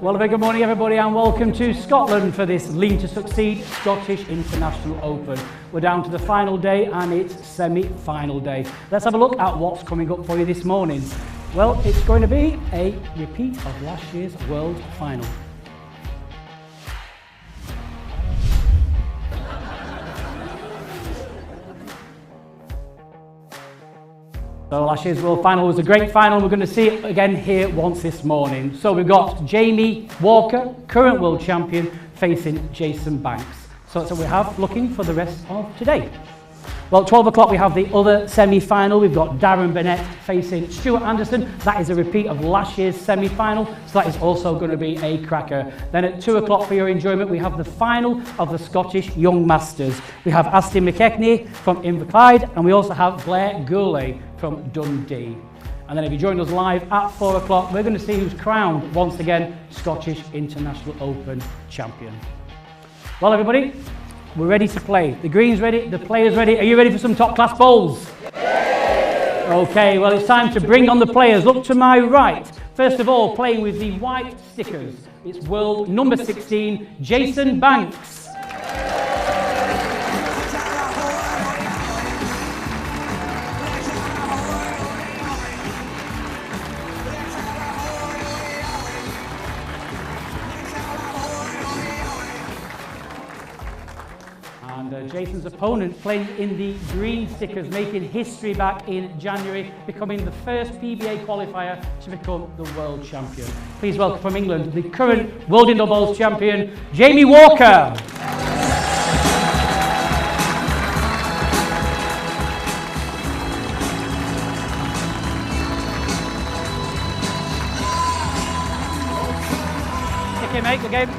Well, a very good morning, everybody, and welcome to Scotland for this Lean to Succeed Scottish International Open. We're down to the final day, and it's semi-final day. Let's have a look at what's coming up for you this morning. Well, it's going to be a repeat of last year's World Final. So last year's World Final was a great final. We're going to see it again here once this morning. So we've got Jamie Walker, current world champion, facing Jason Banks. So that's what we have looking for the rest of today. Well, 12 o'clock we have the other semi-final. We've got Darren Burnett facing Stuart Anderson. That is a repeat of last year's semi-final, so that is also going to be a cracker. Then at 2 o'clock for your enjoyment, we have the final of the Scottish Young Masters. We have Aston McKechnie from Inverclyde, and we also have Blair Goulet from Dundee. And then if you join us live at 4 o'clock, we're going to see who's crowned once again Scottish International Open champion. Well, everybody, we're ready to play. The green's ready, the players ready. Are you ready for some top class bowls? Okay, well, it's time to bring on the players. Look to my right. First of all, playing with the white stickers, it's world number 16, Jason Banks. Jason's opponent playing in the green stickers, making history back in January, becoming the first PBA qualifier to become the world champion. Please welcome from England, the current World Indoor Bowls champion, Jamie Walker. Okay, mate, the game.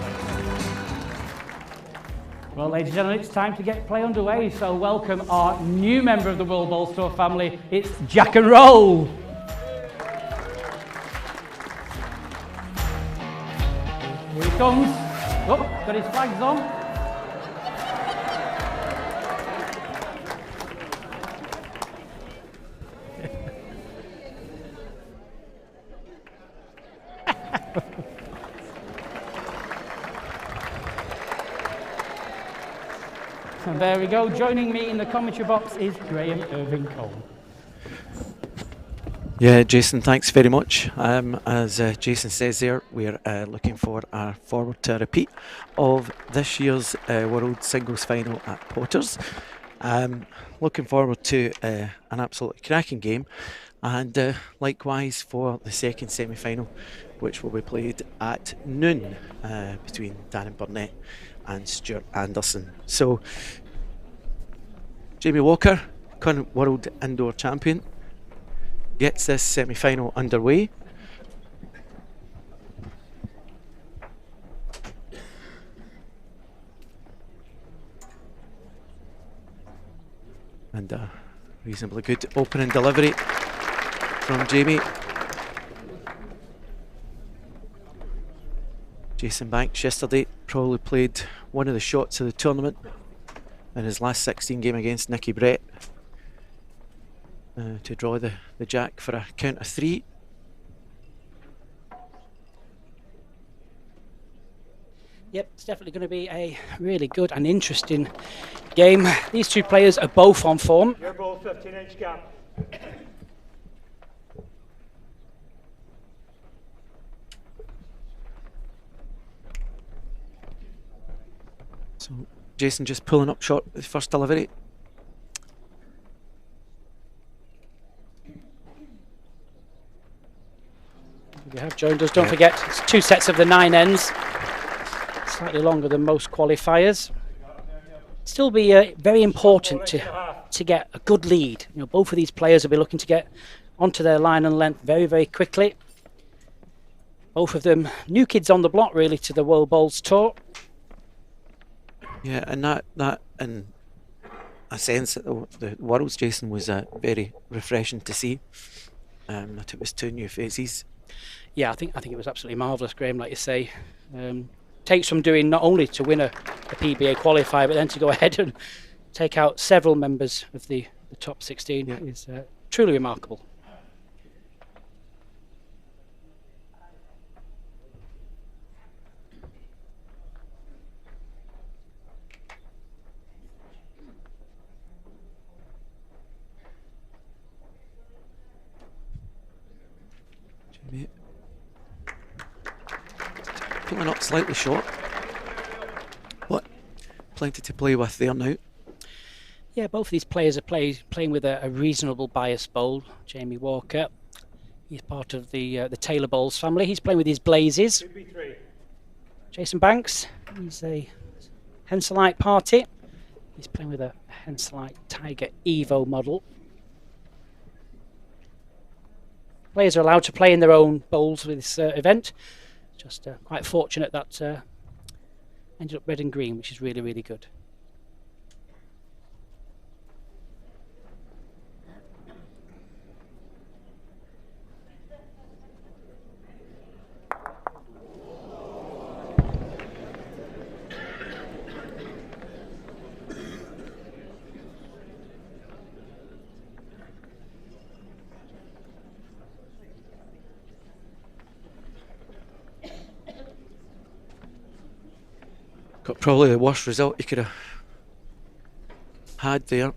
Well, ladies and gentlemen, it's time to get play underway. So welcome our new member of the World Bowls Tour family. It's Jack and Roll. Here he comes. Oh, got his flags on. And there we go. Joining me in the commentary box is Graham Irving Cole. Yeah, Jason, thanks very much. As Jason says there, we're looking forward to a repeat of this year's World Singles Final at Potters. Looking forward to an absolutely cracking game, and likewise for the second semi-final, which will be played at noon between Darren Burnett and Stuart Anderson. So, Jamie Walker, current world indoor champion, gets this semi-final underway. And a reasonably good opening delivery from Jamie. Jason Banks yesterday probably played one of the shots of the tournament in his last 16 game against Nicky Brett to draw the jack for a count of 3. Yep, it's definitely going to be a really good and interesting game. These two players are both on form. You're both 15-inch gap. So Jason just pulling up short with first delivery. You have joined us, don't forget, it's 2 sets of the 9 ends. Slightly longer than most qualifiers. Still be very important to get a good lead. You know, both of these players will be looking to get onto their line and length very, very quickly. Both of them new kids on the block really to the World Bowls Tour. Yeah, and that in a sense, the Worlds, Jason, was very refreshing to see. That it was 2 new faces. Yeah, I think it was absolutely marvellous, Graham. Like you say, takes from doing not only to win a PBA qualifier, but then to go ahead and take out several members of the top 16 is truly remarkable. Pulling up slightly short, but plenty to play with there now. Yeah, both of these players are playing with a reasonable bias bowl. Jamie Walker, he's part of the Taylor Bowles family. He's playing with his Blazes. Jason Banks, he's a Henselite party. He's playing with a Henselite Tiger Evo model. Players are allowed to play in their own bowls with this event. Just quite fortunate that ended up red and green, which is really, really good. Got probably the worst result you could have had there.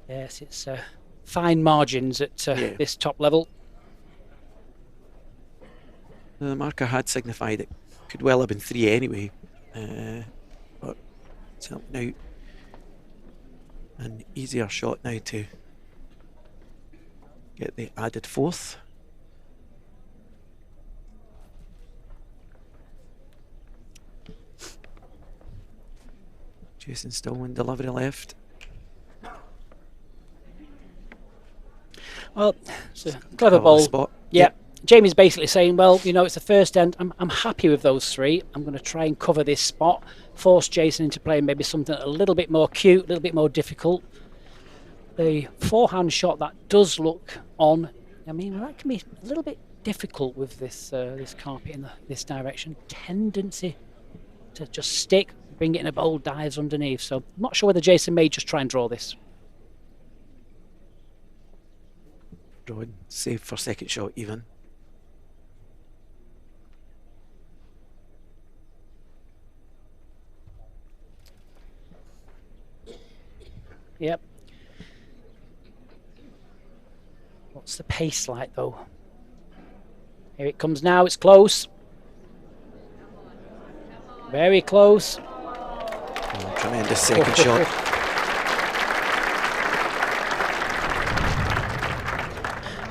Yes, it's fine margins at this top level. The marker had signified it could well have been 3 anyway, but it's now an easier shot now to get the added 4th. Jason still in delivery left. Well, it's a clever bowl. Spot. Yeah. Jamie's basically saying, well, you know, it's the first end. I'm happy with those 3. I'm going to try and cover this spot, force Jason into playing maybe something a little bit more cute, a little bit more difficult. The forehand shot that does look on. I mean, that can be a little bit difficult with this this carpet in this direction. Tendency to just stick, bring it in a bowl, dives underneath. So I'm not sure whether Jason may just try and draw this. Drawing, save for second shot even. Yep. What's the pace like though? Here it comes now, it's close. Very close. Oh, tremendous second shot.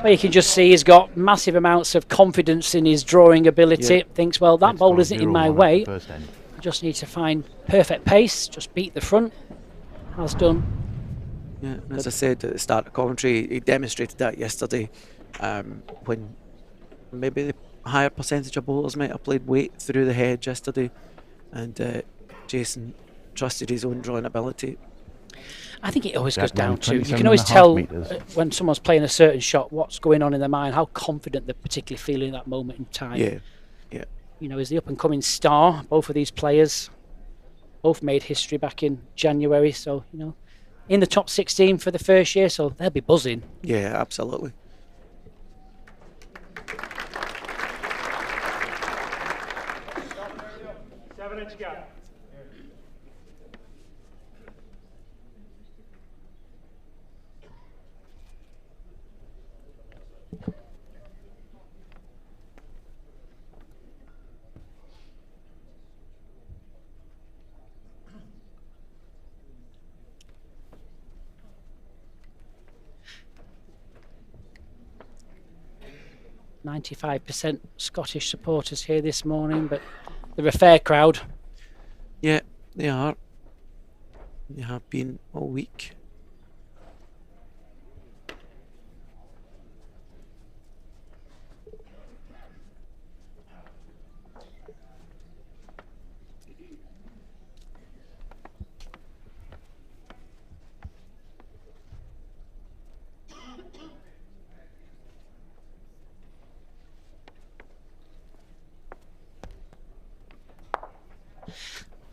Well, you can just see he's got massive amounts of confidence in his drawing ability. Yeah. Thinks, well, that ball isn't in my way. I just need to find perfect pace, just beat the front. Has done. Yeah, and as I said at the start of commentary, he demonstrated that yesterday when maybe the higher percentage of bowlers might have played weight through the hedge yesterday, and Jason trusted his own drawing ability. I think it always goes down to, you 27 can always and a half tell metres. when someone's playing a certain shot what's going on in their mind, how confident they're particularly feeling at that moment in time. Yeah, yeah. You know, as the up-and-coming star, both of these players both made history back in January, so, you know, in the top 16 for the first year, so they'll be buzzing. Yeah, absolutely. Seven-inch gap. %95 Scottish supporters here this morning, but they're a fair crowd. Yeah, they are. They have been all week.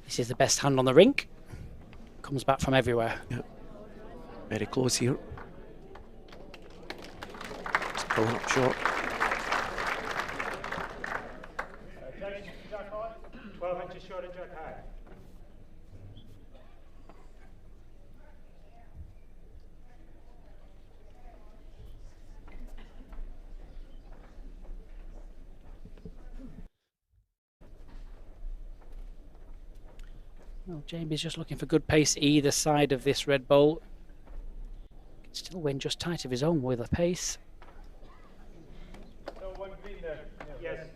This is the best hand on the rink. Comes back from everywhere. Yep. Very close here. Just pulling up short. Jack high, 12 inches short of jack high. Well, Jamie's just looking for good pace either side of this red bowl. Can still win just tight of his own with a pace. No one green there. Yes.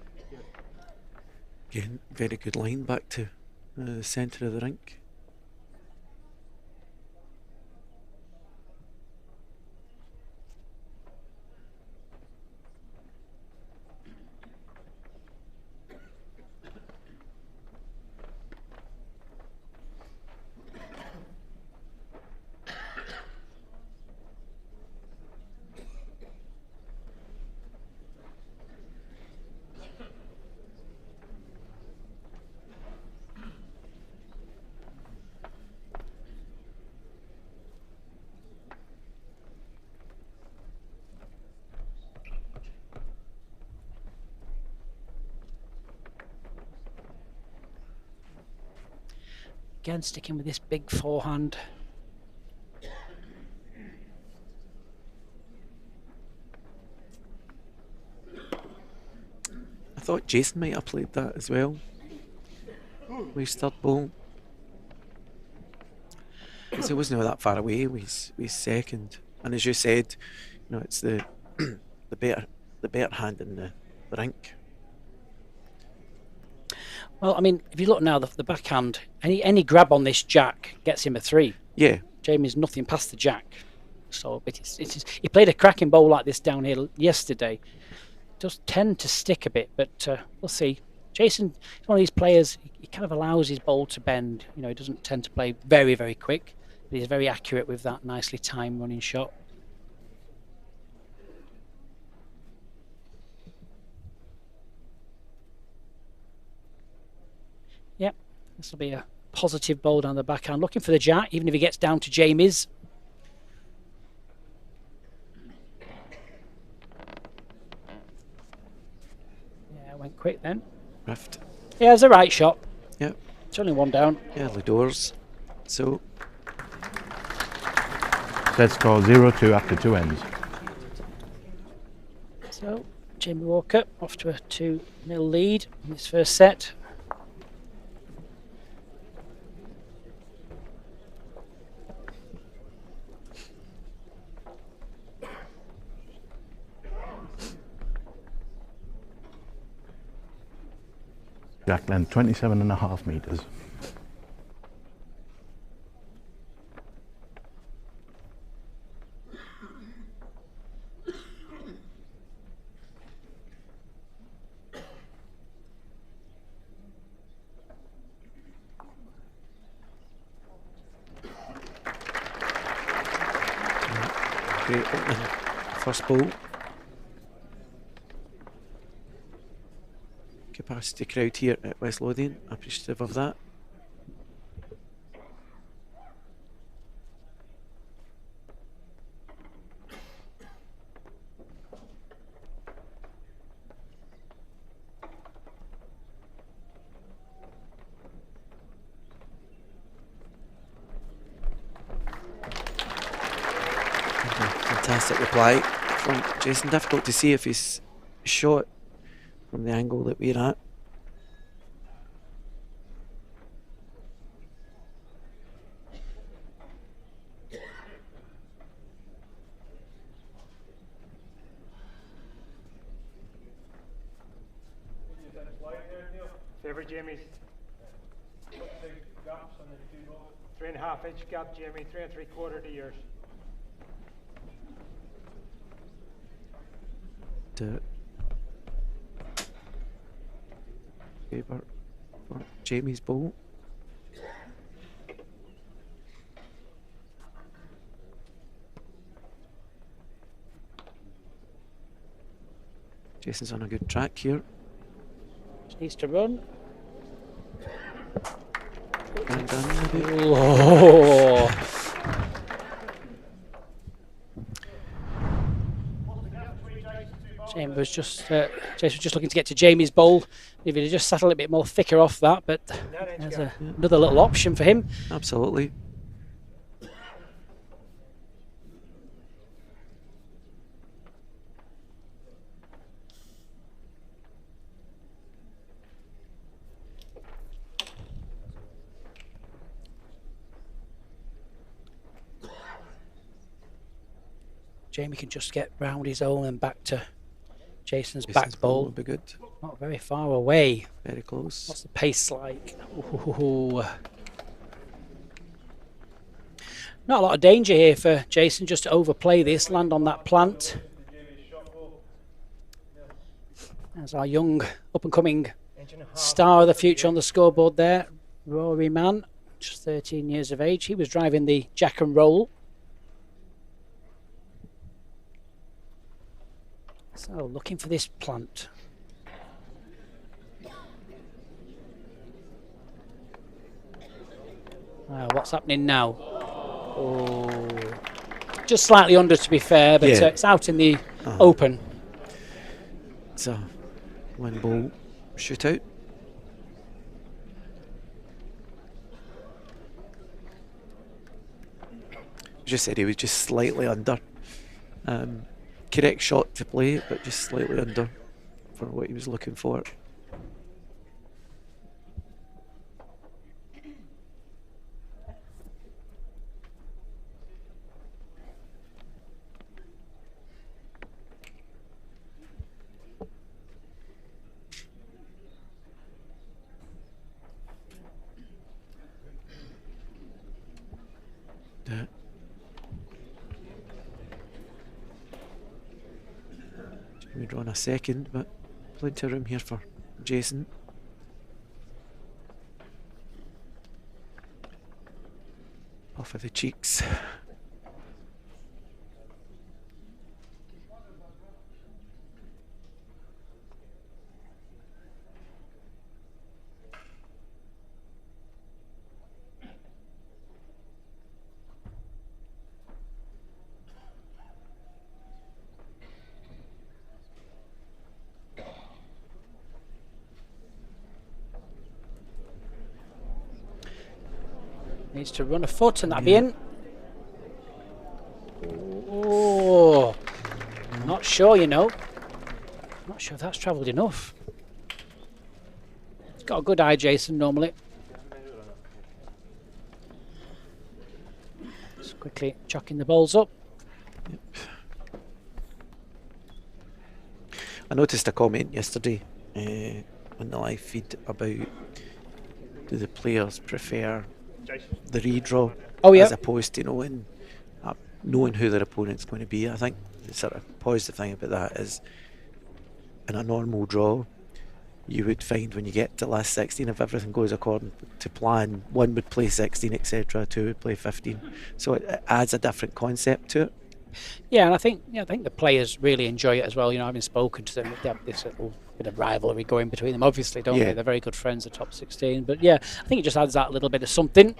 Again, very good line back to the centre of the rink. Again, sticking with this big forehand. I thought Jason might have played that as well. With his third ball. Because he wasn't that far away with his second. And as you said, you know, it's the the better hand in the rink. Well, I mean, if you look now, the backhand, any grab on this jack gets him a 3. Yeah. Jamie's nothing past the jack. So he played a cracking bowl like this down here yesterday. Does tend to stick a bit, but we'll see. Jason is one of these players, he kind of allows his bowl to bend. You know, he doesn't tend to play very, very quick, but he's very accurate with that nicely timed running shot. Yep, this will be a positive bowl down the backhand. Looking for the jack, even if he gets down to Jamie's. Yeah, went quick then. Rift. Yeah, it's a right shot. Yep. It's only one down. Early doors. So Set score 0-2 after 2 ends. So, Jamie Walker off to a 2-0 lead in this first set. Jack length 27.5 metres. great opening first ball. Capacity crowd here at West Lothian, appreciative of that. Fantastic reply from Jason. Difficult to see if he's shot from the angle that we're at. Favourite Jamie's. 3.5 inch gap, Jamie. 3 3/4 to yours. Favour for Jamie's ball. Jason's on a good track here. Just needs to run. And done maybe. Oh. Jason was just looking to get to Jamie's bowl. If he'd just sat a little bit more thicker off that, but there's another little option for him. Absolutely. Jamie can just get round his own and back to Jason's Jason's back ball ball. would be good. Not very far away. Very close. What's the pace like? Ooh. Not a lot of danger here for Jason, just to overplay this, land on that plant. As our young, up-and-coming star of the future on the scoreboard there, Rory Mann, just 13 years of age. He was driving the Jack and Roll. So, looking for this plant. What's happening now? Oh, just slightly under, to be fair, but Yeah. it's out in the open. It's a one ball shootout. Just said he was just slightly under. Correct shot to play, but just slightly under for what he was looking for. We draw in a second, but plenty of room here for Jason. Off of the cheeks. Needs to run a foot and that'll be in. Oh, not sure, you know. Not sure if that's travelled enough. He's got a good eye, Jason, normally. Just quickly chucking the balls up. I noticed a comment yesterday on the live feed about do the players prefer the redraw as opposed to knowing who their opponent's going to be. I think the sort of positive thing about that is in a normal draw you would find when you get to last 16, if everything goes according to plan, one would play 16, etc., two would play 15, so it adds a different concept to it. Yeah, and I think the players really enjoy it as well. You know, having spoken to them, they have this little bit of rivalry going between them. Obviously, don't they? They're very good friends, the top 16. But yeah, I think it just adds that little bit of something.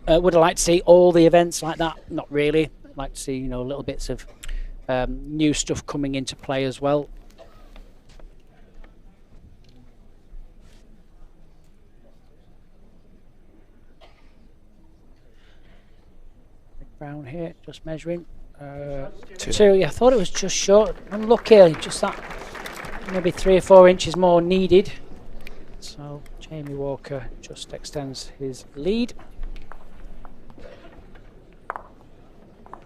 Would I like to see all the events like that? Not really. I'd like to see little bits of new stuff coming into play as well. Brown here, just measuring. Two. Yeah, I thought it was just short. Unlucky, just that maybe 3 or 4 inches more needed. So Jamie Walker just extends his lead.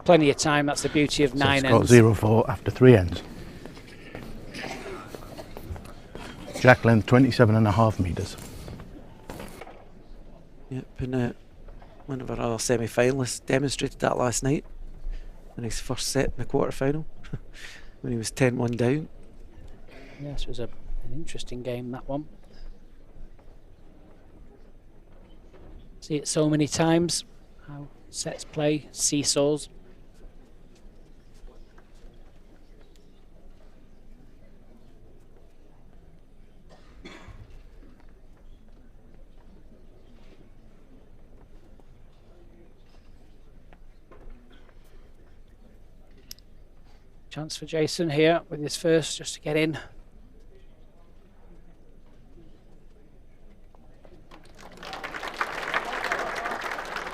Plenty of time. That's the beauty of 9 ends. Score 0-4 after 3 ends. Jack length 27.5 metres. Yep, and one of our other semi-finalists demonstrated that last night in his first set in the quarter-final when he was 10-1 down. Yes, it was an interesting game, that one. See it so many times, how sets play, seesaws. Chance for Jason here with his first, just to get in.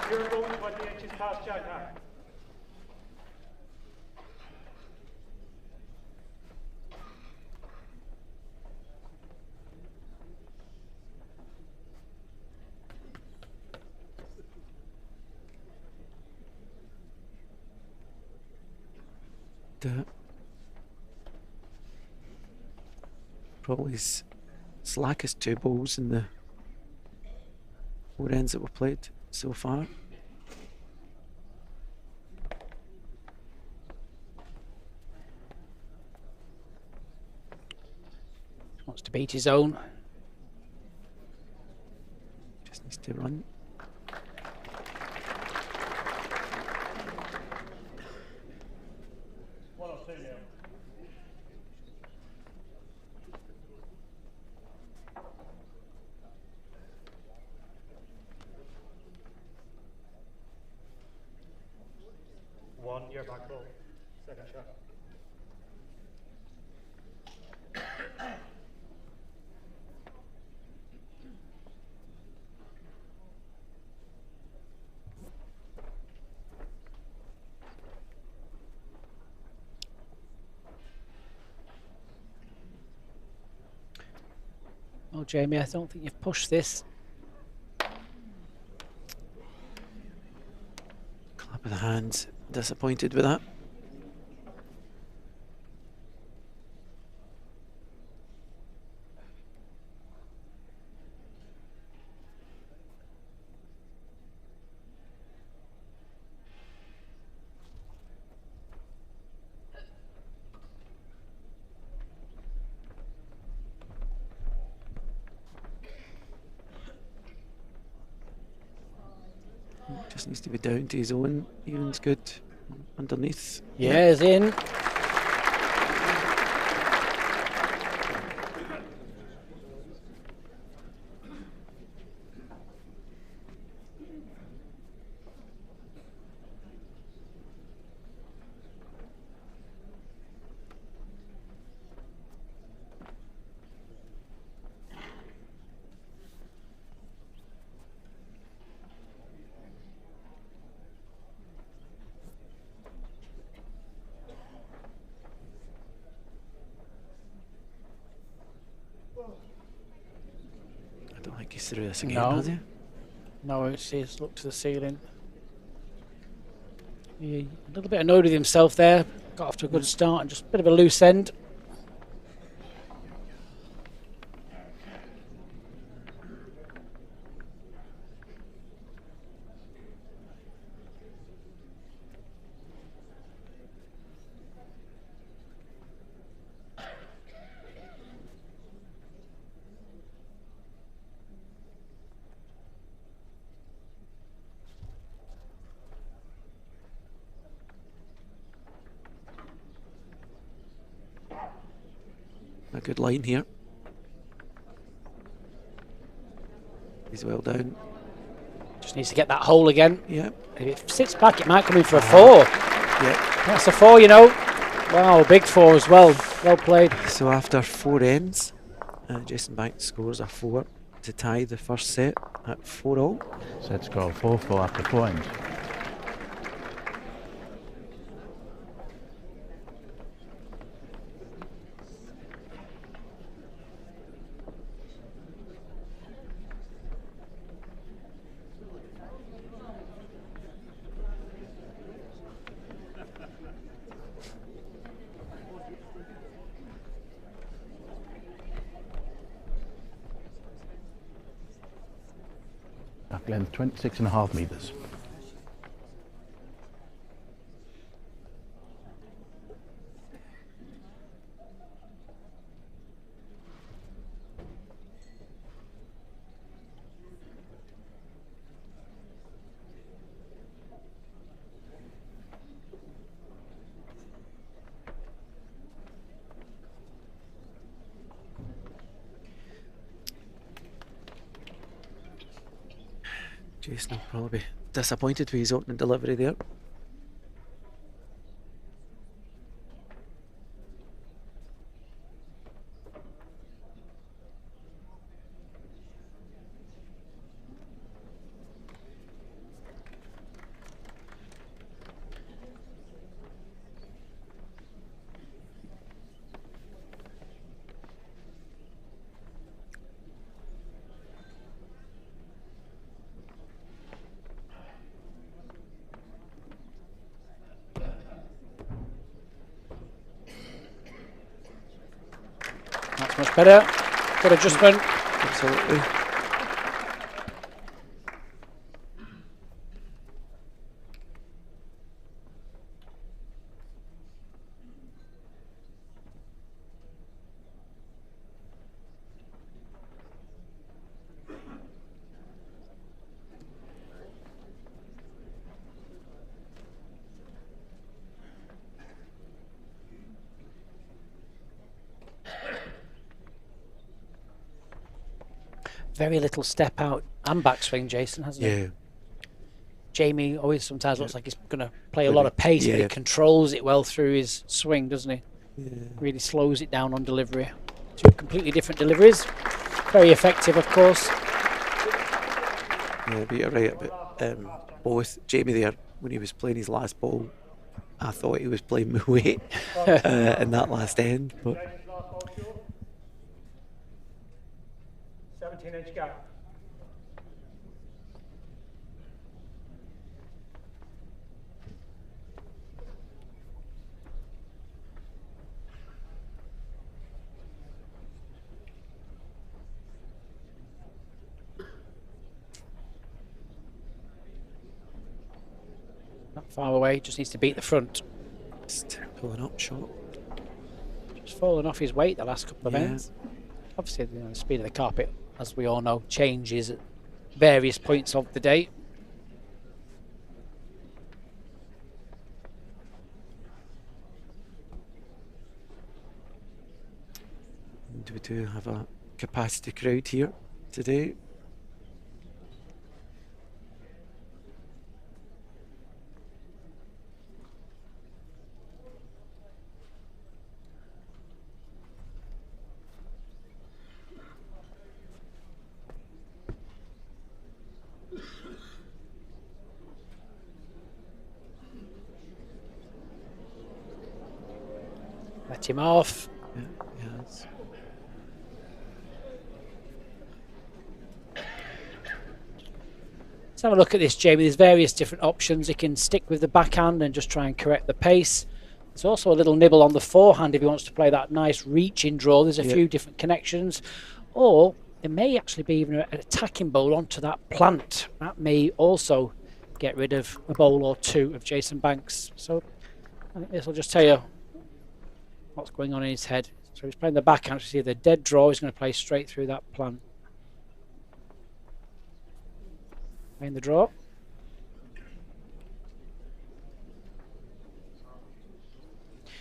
You're going 20 inches past Jack now. probably slackest 2 balls in the 4 ends that we've played so far. Wants to beat his own. Just needs to run. Your back ball. Second shot. Well, Jamie, I don't think you've pushed this. Clap of the hands. Disappointed with that. Just needs to be down to his own. Even's good. Underneath. Yeah, he's in. I don't think he's through this again, No. has he? No, he's looked to the ceiling. He, a little bit annoyed with himself there. Got off to a good start and just a bit of a loose end. A good line here. He's well down. Just needs to get that hole again. Yeah. If it sits back, it might come in for a 4. Yeah. That's a 4, you know. Wow, big 4 as well. Well played. So after 4 ends, Jason Banks scores a 4 to tie the first set at 4-all. Set score 4-4 after 4 ends. Back length 26.5 metres. Jason will probably be disappointed with his opening delivery there. Much better. Good adjustment. Absolutely. Very little step out and backswing, Jason, hasn't he? Yeah. Jamie always sometimes looks like he's going to play a lot of pace, but he Yeah. controls it well through his swing, doesn't he? Yeah. Really slows it down on delivery. Two completely different deliveries. Very effective, of course. Yeah, but you're right about both. Jamie there, when he was playing his last ball, I thought he was playing my weight in that last end. But 17-inch gap. Not far away, just needs to beat the front. just pulling up short. Just fallen off his weight the last couple of Yeah. ends. Obviously, the speed of the carpet, as we all know, changes at various points of the day. And we do have a capacity crowd here today. Let him off. Yeah, yes. Let's have a look at this, Jamie. There's various different options. He can stick with the backhand and just try and correct the pace. There's also a little nibble on the forehand if he wants to play that nice reaching draw. There's a few different connections. Or there may actually be even an attacking bowl onto that plant. That may also get rid of a bowl or two of Jason Banks. So I think this will just tell you what's going on in his head. So he's playing the backhand. You see the dead draw. He's going to play straight through that plant. Playing the draw.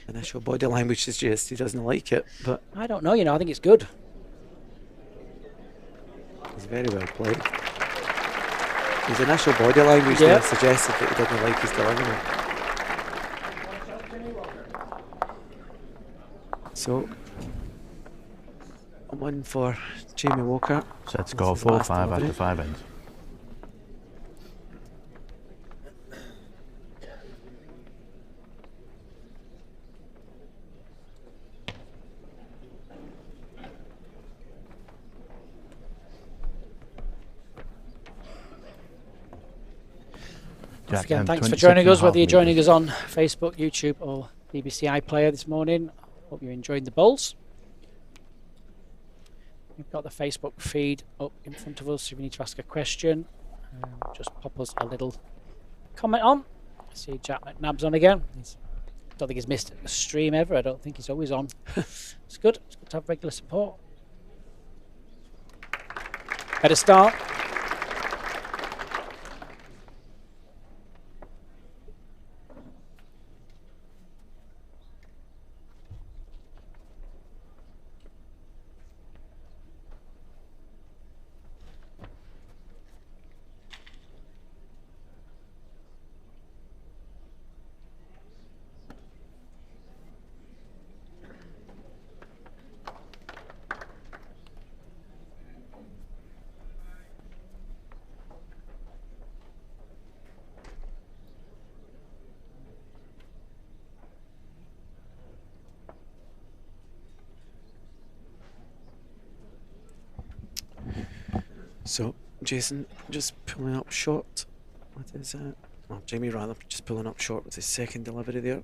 Initial body language suggests he doesn't like it, but I don't know, I think it's good. he's very well played. His initial body language there suggested that he didn't like his delivery. So, 1 for Jamie Walker. Set score This is the last 4-5 delivery. after 5 ends. Once Jack, again, thanks for 26 joining and a us, whether half you're joining metres. us on Facebook, YouTube, or BBC iPlayer this morning. Hope you're enjoying the bowls. We've got the Facebook feed up in front of us. If you need to ask a question, just pop us a little comment on. I see Jack McNabb's on again. I don't think he's missed a stream ever. I don't think he's always on. It's good. It's good to have regular support. Better start. So, Jason just pulling up short with his, well, Jamie rather, just pulling up short with his second delivery there.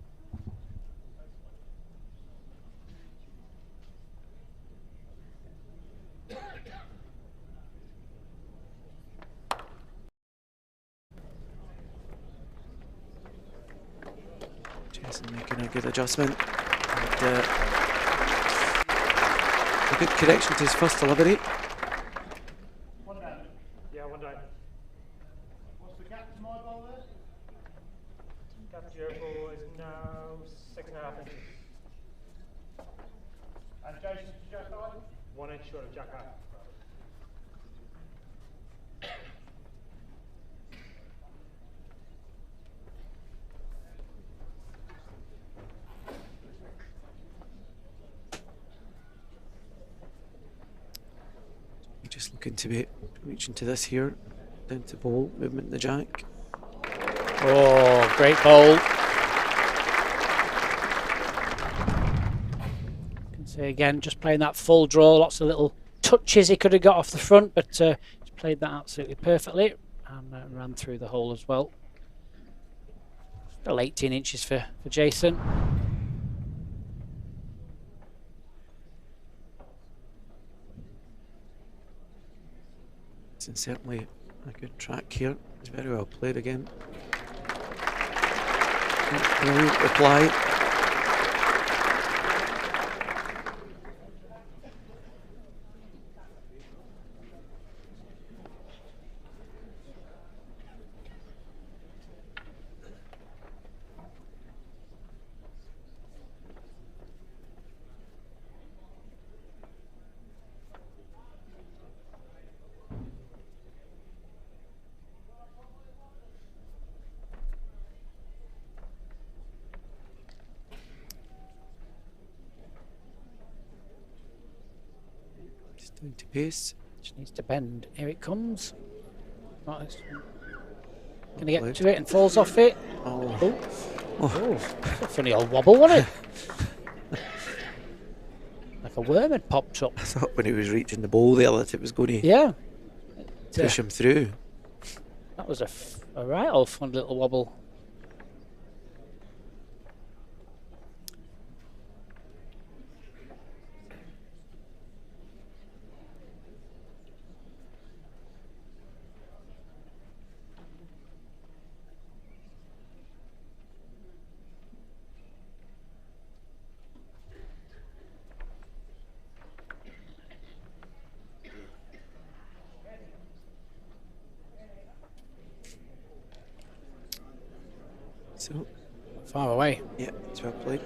good adjustment. And, a good correction to his first delivery. Yeah, 1 down. What's the gap to my ball there? Gap to your ball is now 6.5 inches. And Jason to Jack Hyde? 1 inch short of Jack High. Just looking to be reaching to this here, down to ball, movement in the jack. Oh, great bowl. Can say again, just playing that full draw, lots of little touches he could have got off the front, but he's played that absolutely perfectly and ran through the hole as well. Still 18 inches for Jason. It's certainly a good track here. It's very well played again. Brilliant reply. Just down to pace. Just needs to bend. Here it comes. Can he get to it and falls off it? Oh. Oh, that's a funny old wobble, wasn't it? Like a worm had popped up. I thought when he was reaching the ball there that it was going to Yeah. push him through. That was a right old fun little wobble. So, Far away. yeah, it's well played.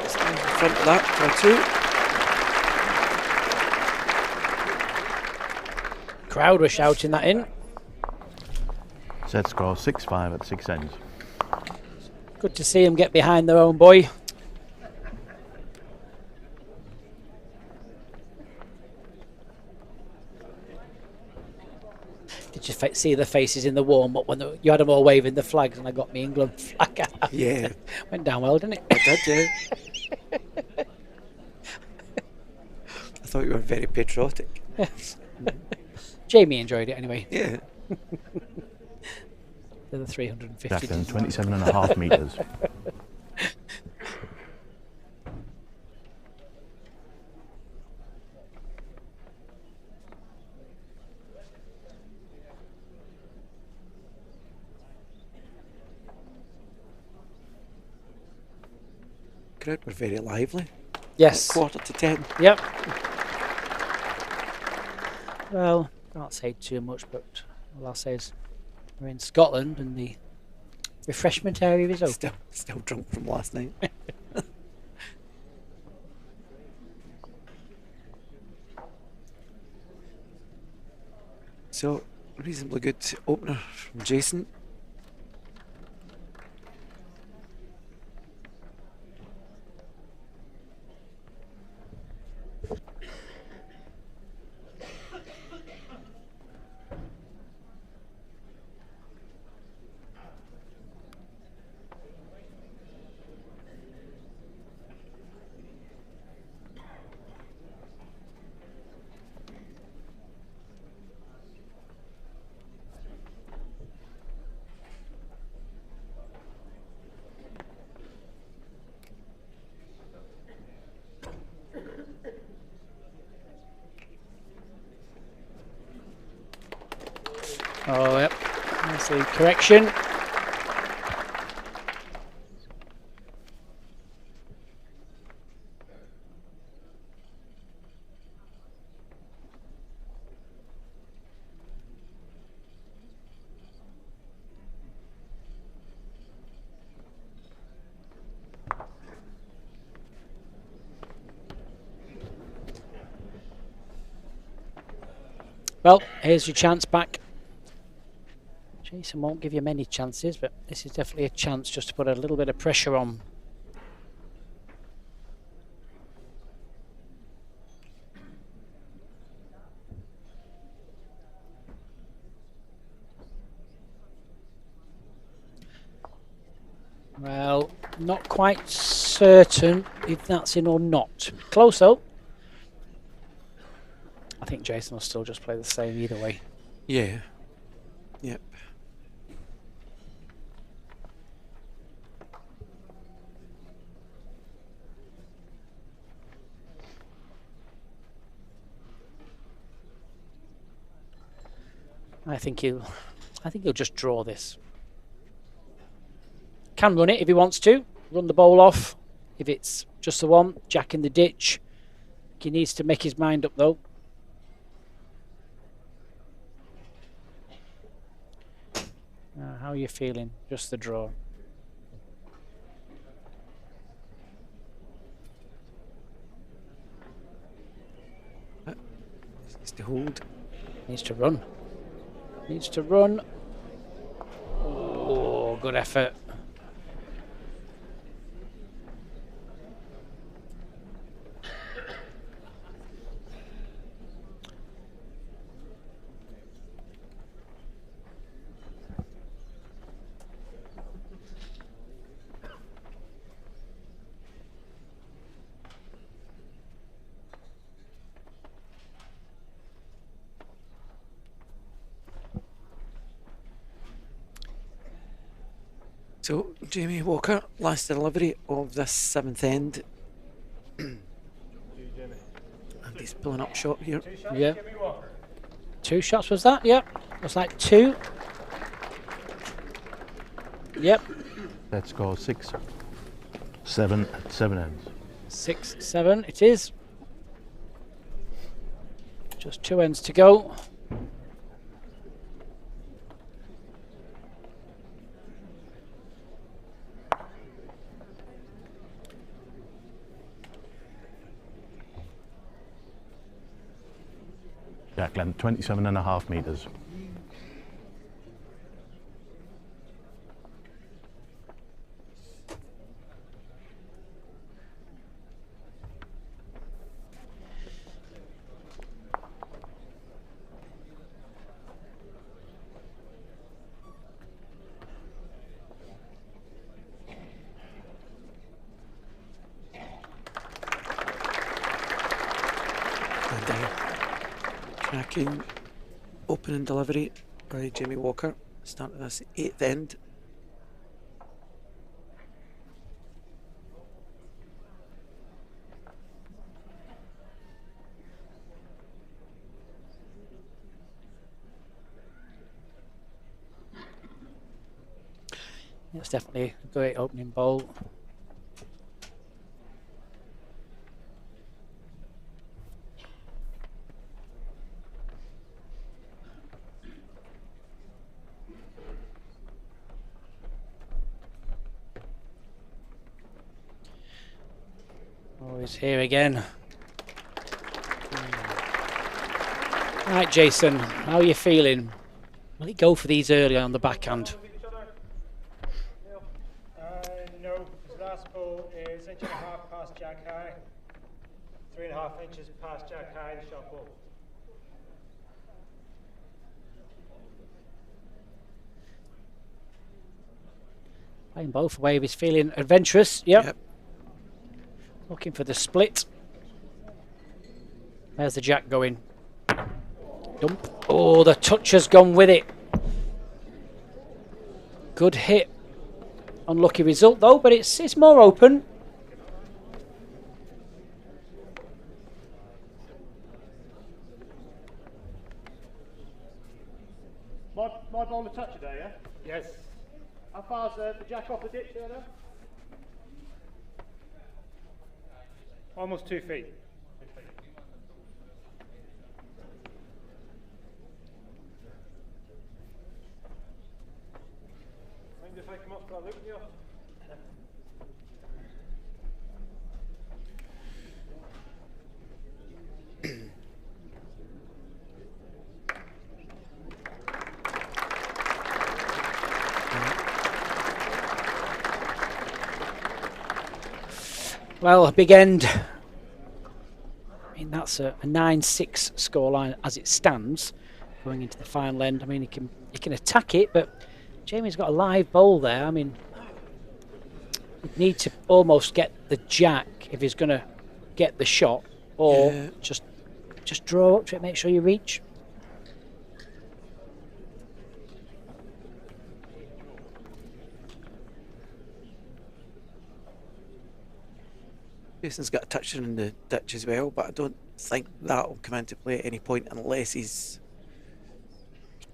Just in front of that for 2. Crowd were shouting that in. Set score 6-5 at 6 ends. Good to see him get behind their own boy. Did you see the faces in the warm-up when you had them all waving the flags and I got my England flag out? Yeah, Went down well, didn't it? I did, yeah. I thought you were very patriotic. Jamie enjoyed it anyway. Yeah. They're the 350. Jacqueline, 27.5 metres. Crowd were very lively. Yes. 9:45. Yep. Well, can't say too much, but all I'll say is we're in Scotland and the refreshment area is open. Still drunk from last night. So, reasonably good opener from Jason. Oh, yep. That's the correction. Well, here's your chance back. Jason won't give you many chances, but this is definitely a chance just to put a little bit of pressure on. Well, not quite certain if that's in or not. Close though. I think Jason will still just play the same either way. Yeah. Yep. I think he'll just draw this. Can run it if he wants to. Run the bowl off. If it's just the one, jack in the ditch. He needs to make his mind up though. How are you feeling? Just the draw. Needs to hold. Needs to run. Needs to run. Oh, good effort. So, Jamie Walker, last delivery of this 7th end. And he's pulling up shot here. Yeah. 2 shots was that? Yep. Was like 2. Yep. Let's go 6, 7 at 7 ends. 6, 7 it is. Just 2 ends to go. Jack length 27.5 metres. Cracking opening delivery by Jamie Walker. Start of this 8th end. It's definitely a great opening bowl. Oh, he's here again. Right, Jason, how are you feeling? Will he go for these early on the backhand? No, his last ball is 1.5 inches past jack high. 3.5 inches past jack high, the shot ball. Playing both away, he's feeling adventurous. Yep. Yep. Looking for the split. There's the jack going. Dump. Oh, the touch has gone with it. Good hit. Unlucky result though, but it's more open. My ball to touch today, yeah? Yes. How far's the jack off the ditch there now? Almost 2 feet. Mind if I come up for a look here? Well, a big end. I mean, that's a 9-6 scoreline as it stands going into the final end. I mean, he can attack it, but Jamie's got a live bowl there. I mean, he'd need to almost get the jack if he's going to get the shot, or Yeah. just draw up to it, make sure you reach. Jason's got a touch in the ditch as well, but I don't think that'll come into play at any point unless he's.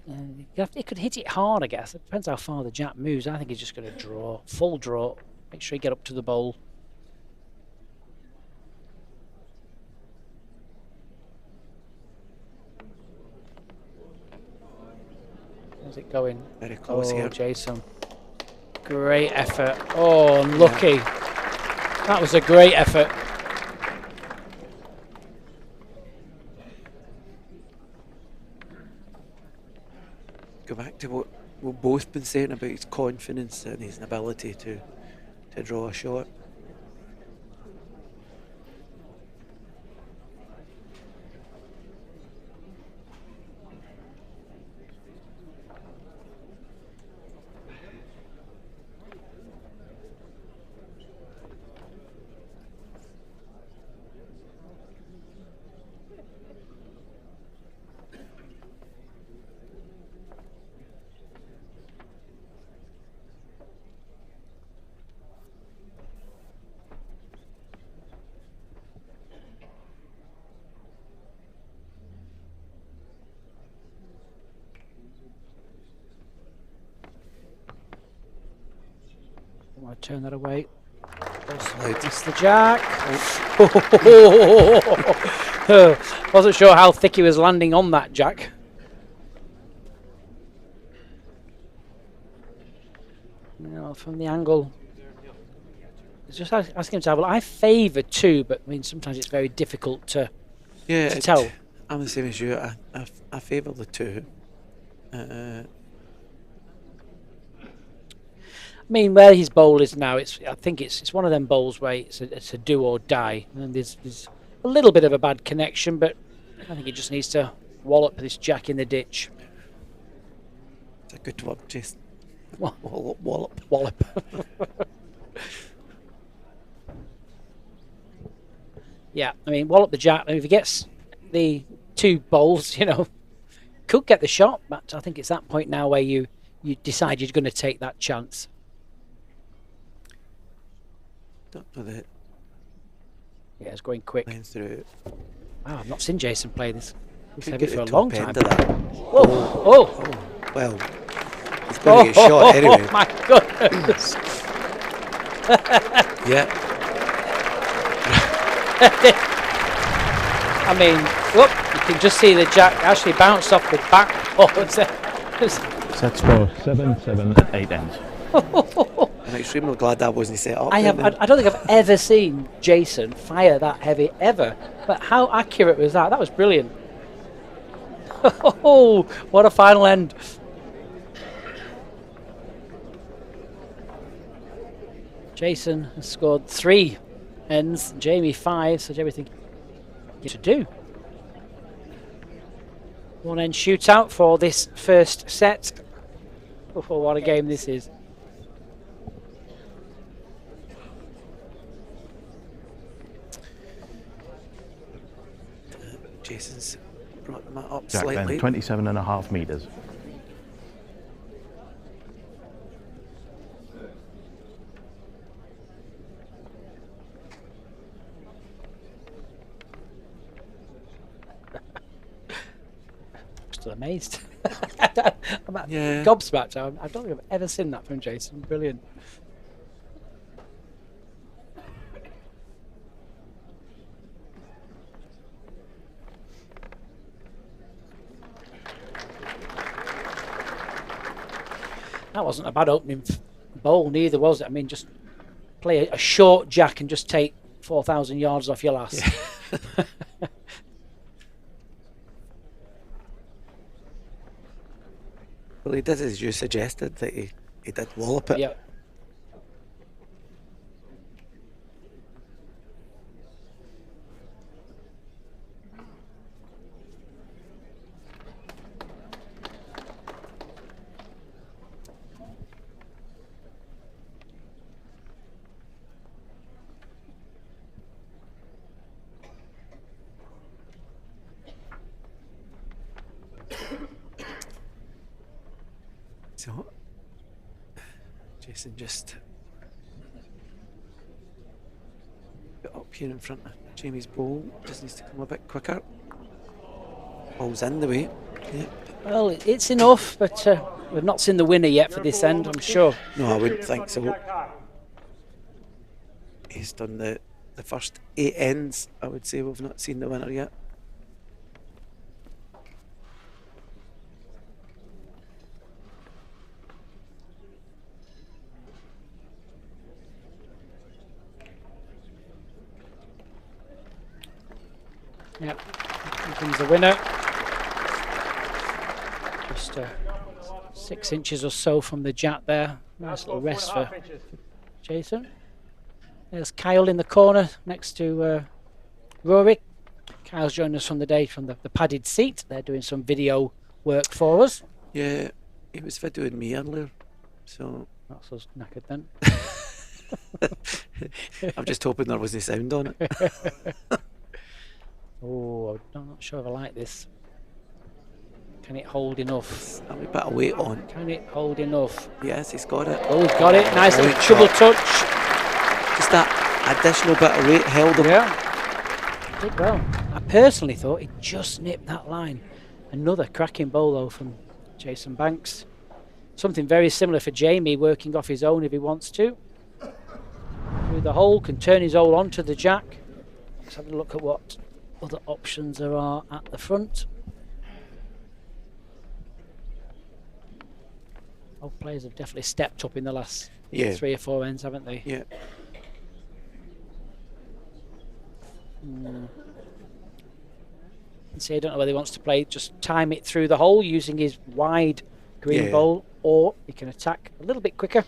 He could hit it hard, I guess. It depends how far the jack moves. I think he's just going to draw, full draw. Make sure you get up to the bowl. How's it going? Very close Oh, here. Jason. Great effort. Oh, unlucky. That was a great effort. Go back to what we've both been saying about his confidence and his ability to draw a shot. I want to turn that away. Slide. It's the jack. Wasn't sure how thick he was landing on that jack. No, from the angle. It's just asking him to have a look. I favour 2, but I mean sometimes it's very difficult to Yeah, tell. I'm the same as you. I favour the 2. I mean, where his bowl is now, I think it's one of them bowls where it's a do or die, and there's a little bit of a bad connection, but I think he just needs to wallop this jack in the ditch. It's a good word, Jason. What? Wallop. Wallop. Yeah, I mean, wallop the jack, and if he gets the 2 bowls, could get the shot, but I think it's that point now where you decide you're going to take that chance. Don't know that Yeah, it's going quick. lines through. Wow, I've not seen Jason play this Could heavy get for the a long top time. end of that. Whoa! Oh! Well, he's going to get shot anyway. Oh my goodness! Yeah. I mean, look, you can just see the jack actually bounced off the back. Set score 7-7 at 8 ends. I'm extremely glad that wasn't set up. I don't think I've ever seen Jason fire that heavy ever. But how accurate was that? That was brilliant. Oh, what a final end! Jason has scored 3 ends, Jamie 5, so everything to do. 1 end shootout for this first set. Oh, what a game this is. Jason's brought them up Jack slightly. then 27.5 metres. Still amazed. I'm Yeah. gobsmacked. I don't think I've ever seen that from Jason. Brilliant. That wasn't a bad opening bowl, neither was it? I mean, just play a short jack and just take 4,000 yards off your last. Well, he did as you suggested, that he did wallop it. Yeah. So Jason just got up here in front of Jamie's ball. Just needs to come a bit quicker. Ball's in the way. Yeah. Well, it's enough, but we've not seen the winner yet for this end, I'm sure. No, I wouldn't think so. Jack high. He's done the first 8 ends. I would say we've not seen the winner yet. Yep, here comes the winner. Just 6 inches or so from the jack there. Nice little rest for 4.5 inches. Jason. There's Kyle in the corner next to Rory. Kyle's joined us from the day from the padded seat. They're doing some video work for us. Yeah, he was videoing me earlier. So That's us knackered then. I'm just hoping there wasn't sound on it. Oh, I'm not sure if I like this. Can it hold enough? A wee bit of weight on. Can it hold enough? Yes, he's got it. Oh, he's got it. Nice little Great trouble shot. touch. Just that additional bit of weight held him. Yeah. Did well. I personally thought he just nipped that line. Another cracking bowl though from Jason Banks. Something very similar for Jamie, working off his own if he wants to. Through the hole, can turn his hole onto the jack. Let's have a look at what other options there are at the front. Both players have definitely stepped up in the last Yeah. 3 or 4 ends, haven't they? Yeah. And see, I don't know whether he wants to play, just time it through the hole using his wide green Yeah. bowl, or he can attack a little bit quicker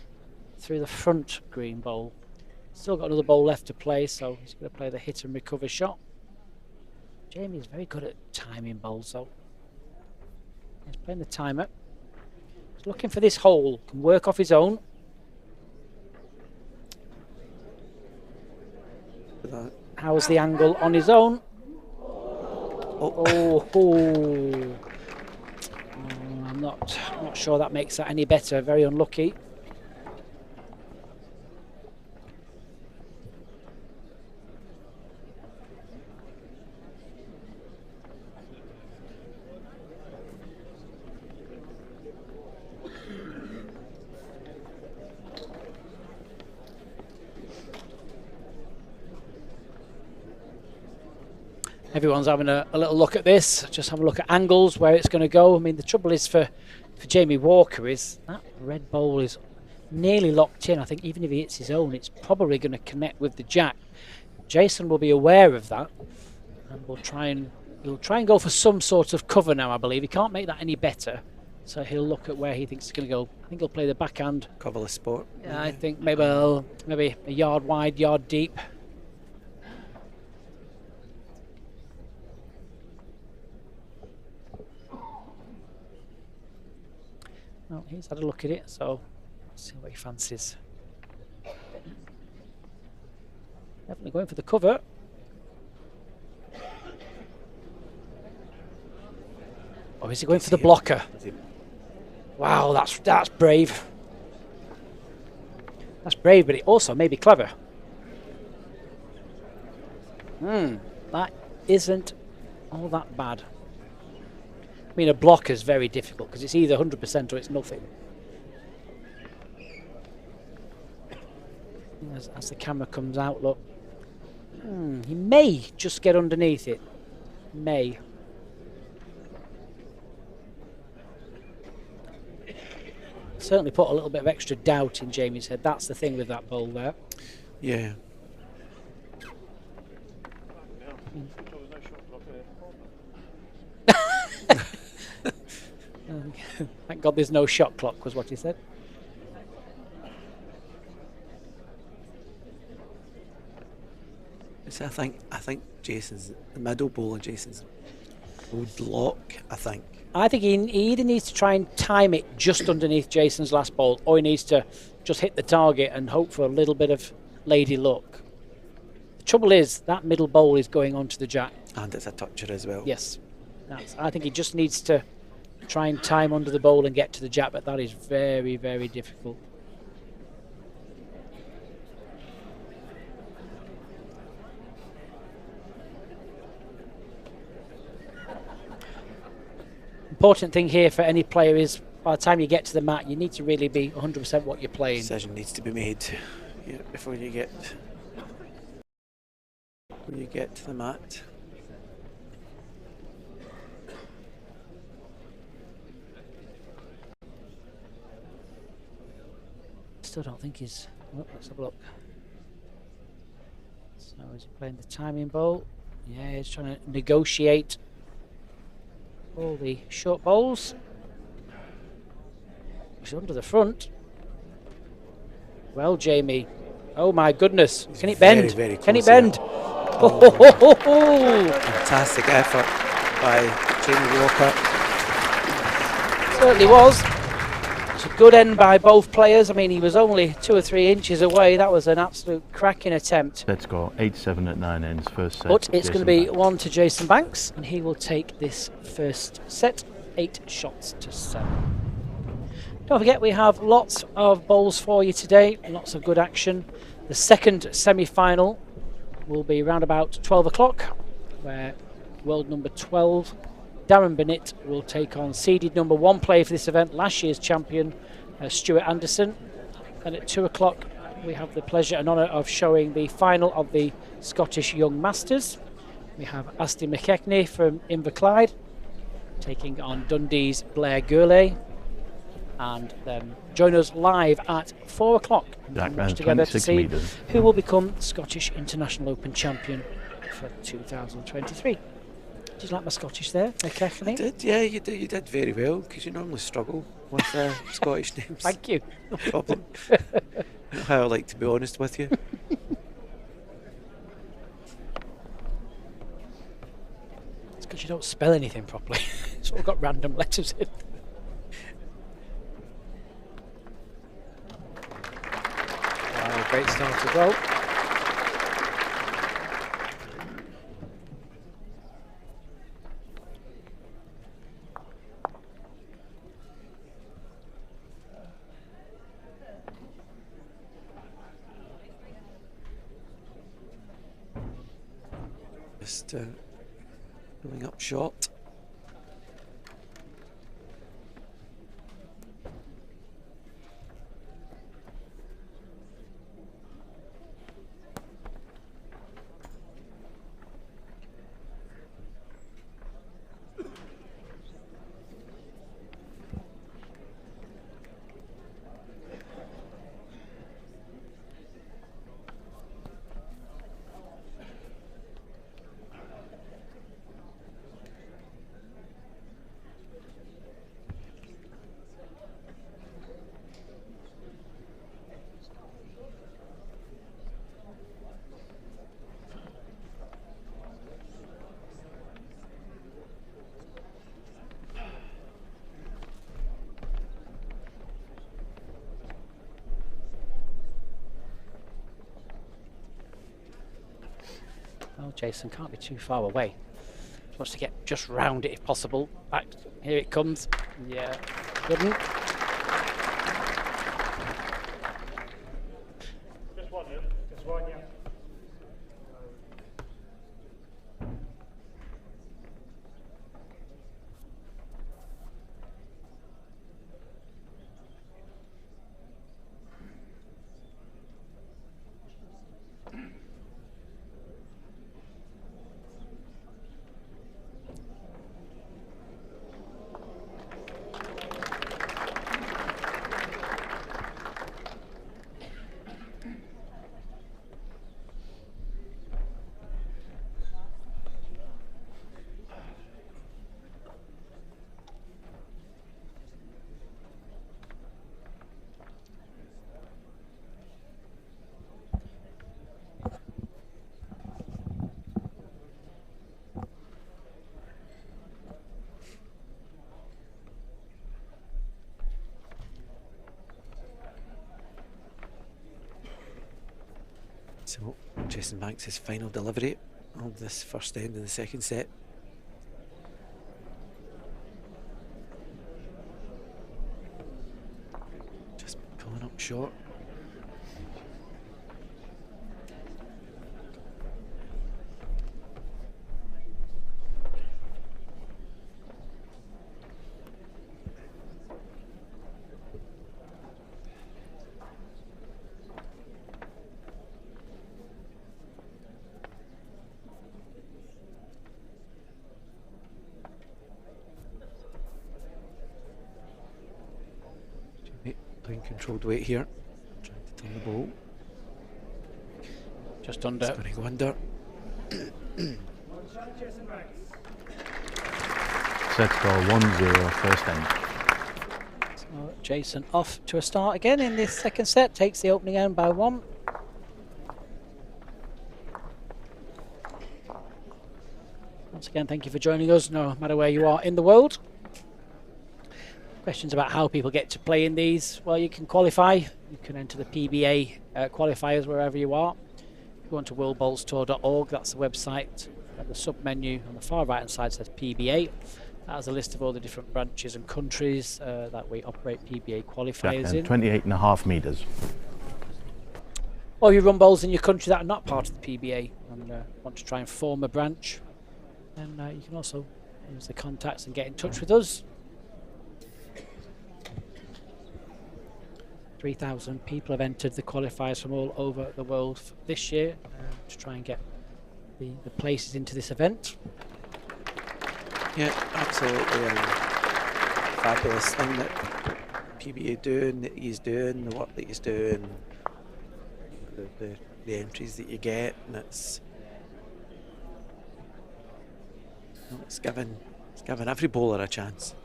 through the front green bowl. Still got another bowl left to play, so he's going to play the hit and recover shot. Jamie is very good at timing bowls, though. He's playing the timer. He's looking for this hole, can work off his own. How's the angle on his own? Oh, I'm not sure that makes that any better. Very unlucky. Everyone's having a little look at this, just have a look at angles, where it's going to go. I mean, the trouble is for Jamie Walker is that red bowl is nearly locked in. I think even if he hits his own, it's probably going to connect with the jack. Jason will be aware of that, and he'll try and go for some sort of cover now, I believe. He can't make that any better, so he'll look at where he thinks it's going to go. I think he'll play the backhand. Cover the spot. Yeah, I think maybe a yard wide, yard deep. Well, he's had a look at it, so let's see what he fancies. Definitely going for the cover. Or is he going for the blocker? Wow, that's brave. That's brave, but it also may be clever. That isn't all that bad. I mean, a blocker is very difficult because it's either 100% or it's nothing. As the camera comes out, look. He may just get underneath it. May. Certainly put a little bit of extra doubt in Jamie's head. That's the thing with that bowl there. Yeah. Thank God there's no shot clock, was what he said. So I think Jason's the middle bowl of Jason's would lock. I think. I think he either needs to try and time it just underneath Jason's last ball, or he needs to just hit the target and hope for a little bit of lady luck. The trouble is that middle bowl is going onto the jack. And it's a toucher as well. Yes, I think he just needs to try and time under the bowl and get to the jack, but that is very, very difficult. Important thing here for any player is by the time you get to the mat, you need to really be 100% what you're playing. Decision needs to be made before you get to the mat. Still don't think he's. Oh, let's have a look. So is he playing the timing bowl? Yeah, he's trying to negotiate all the short bowls. He's under the front. Well, Jamie. Oh my goodness. Can it bend? Very Can it close bend? here. Oh. Fantastic effort by Jamie Walker. Certainly was. It's a good end by both players. I mean, he was only 2 or 3 inches away. That was an absolute cracking attempt. Set score 8-7 at 9 ends. First set. But it's going to be Jason 1 to Jason Banks, and he will take this first set, 8 shots to 7. Don't forget, we have lots of bowls for you today, lots of good action. The second semi-final will be around about 12 o'clock, where world number 12, Darren Bennett, will take on seeded number 1 player for this event, last year's champion, Stuart Anderson. And at 2 o'clock, we have the pleasure and honour of showing the final of the Scottish Young Masters. We have Asti McKechnie from Inverclyde taking on Dundee's Blair Gurley. And then join us live at 4 o'clock Jack and round watch together to 26 see metres. who will become Scottish International Open champion for 2023. Did you like my Scottish there, McKechnie? I did, yeah, you did very well, because you normally struggle with Scottish names. Thank you. No problem. How I like to be honest with you. It's because you don't spell anything properly. It's all got random letters in. Wow, great start as well. Just going up short. Oh, Jason can't be too far away. He wants to get just round it if possible. Back, here it comes. Yeah, couldn't. Just one, yeah. Just one, yeah. So Jason Banks' final delivery of this first end in the second set. short. Playing controlled weight here, trying to turn the ball. Just under. It's going to go under. Jason Banks. Set score 1-0, first end. So Jason off to a start again in this second set, takes the opening end by 1. Once again, thank you for joining us, no matter where you are in the world. Questions about how people get to play in these. Well, you can qualify. You can enter the PBA qualifiers wherever you are. If you go on to worldbowlstour.org, that's the website. At the sub-menu on the far right-hand side says PBA. That has a list of all the different branches and countries that we operate PBA qualifiers in. 28.5 metres. Or you run bowls in your country that are not part of the PBA and want to try and form a branch, then you can also use the contacts and get in touch with us. 3,000 people have entered the qualifiers from all over the world this year to try and get the places into this event. Yeah, absolutely. Fabulous thing that PBA doing, that he's doing, the work that he's doing, the entries that you get, and it's giving every bowler a chance.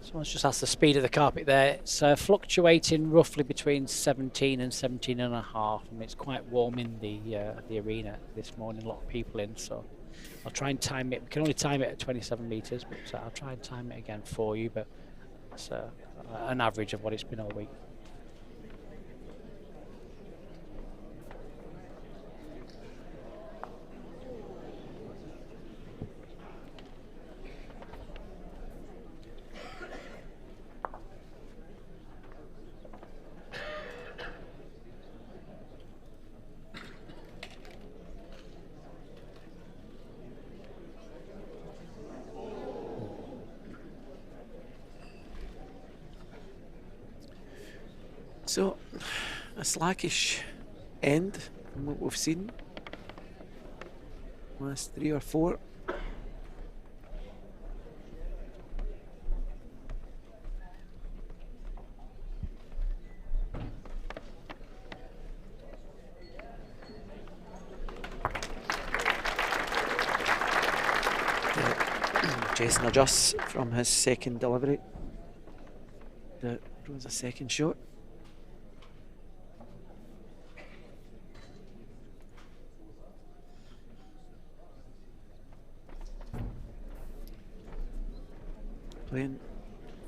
Someone's just asked the speed of the carpet there. It's fluctuating roughly between 17 and 17 and a half. I mean, it's quite warm in the arena this morning, a lot of people in, so I'll try and time it. We can only time it at 27 metres, but I'll try and time it again for you, but it's an average of what it's been all week. So, a slackish end from what we've seen. Last 3 or 4. Jason adjusts from his second delivery. Throws a second shot. Playing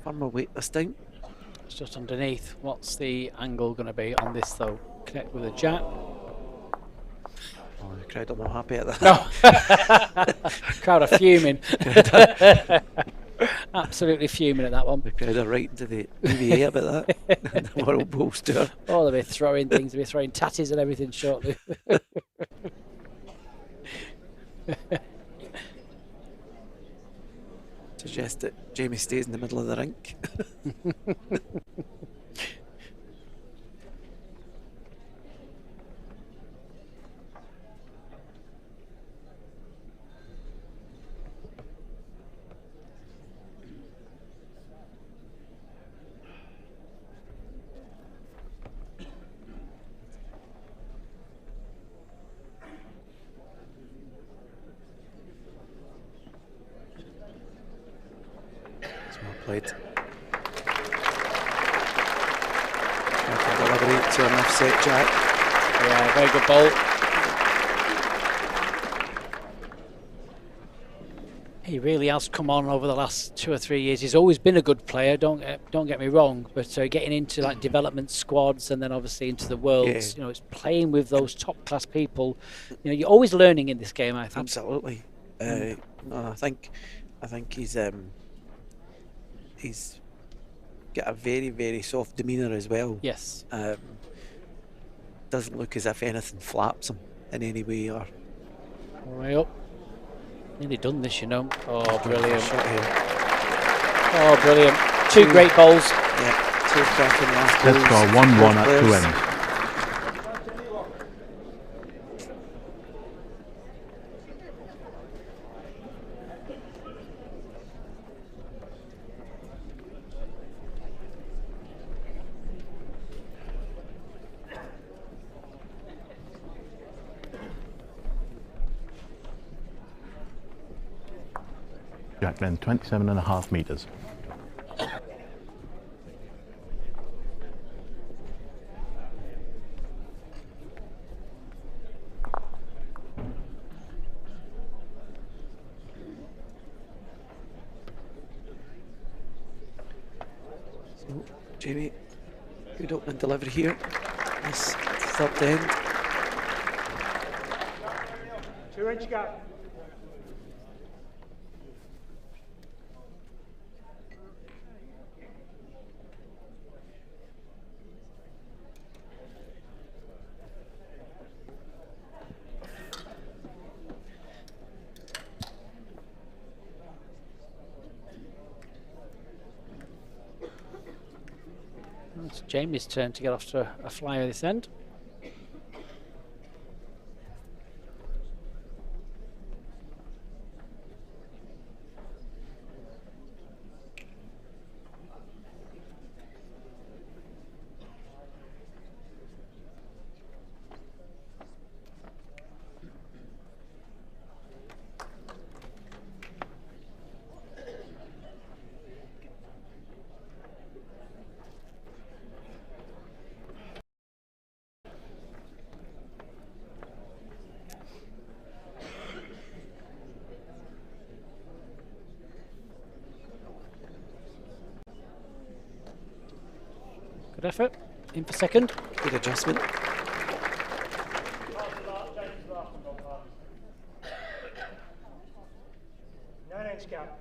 firmer weight this time. It's just underneath. What's the angle going to be on this though? Connect with a jack. Oh, the crowd are not happy at that. No. Crowd are fuming. Absolutely fuming at that one. The crowd are writing to the PBA about that. The World Bowls Tour. Oh, they'll be throwing things, they'll be throwing tatties and everything shortly. Suggest that Jamie stays in the middle of the rink. Played. Delivery to an offset jack. Yeah, very good ball. He really has come on over the last 2 or 3 years. He's always been a good player. Don't get me wrong, but getting into like development squads and then obviously into the worlds, you know, it's playing with those top class people. You know, you're always learning in this game, I think. Absolutely. No, I think he's got a very, very soft demeanour as well. Yes. Doesn't look as if anything flaps him in any way or. All the way up. Nearly done this, you know. Oh, brilliant. Shot here. Oh, brilliant. Two great bowls. Yeah, two cracking last Set balls. score 1-1 at two Players. ends. Jack Glen, 27.5 metres. So, Jamie, good opening delivery here. Nice third end. 2-inch gap. It's Jamie's turn to get off to a flyer this end. Good effort. In for second. Good adjustment. 9-inch gap.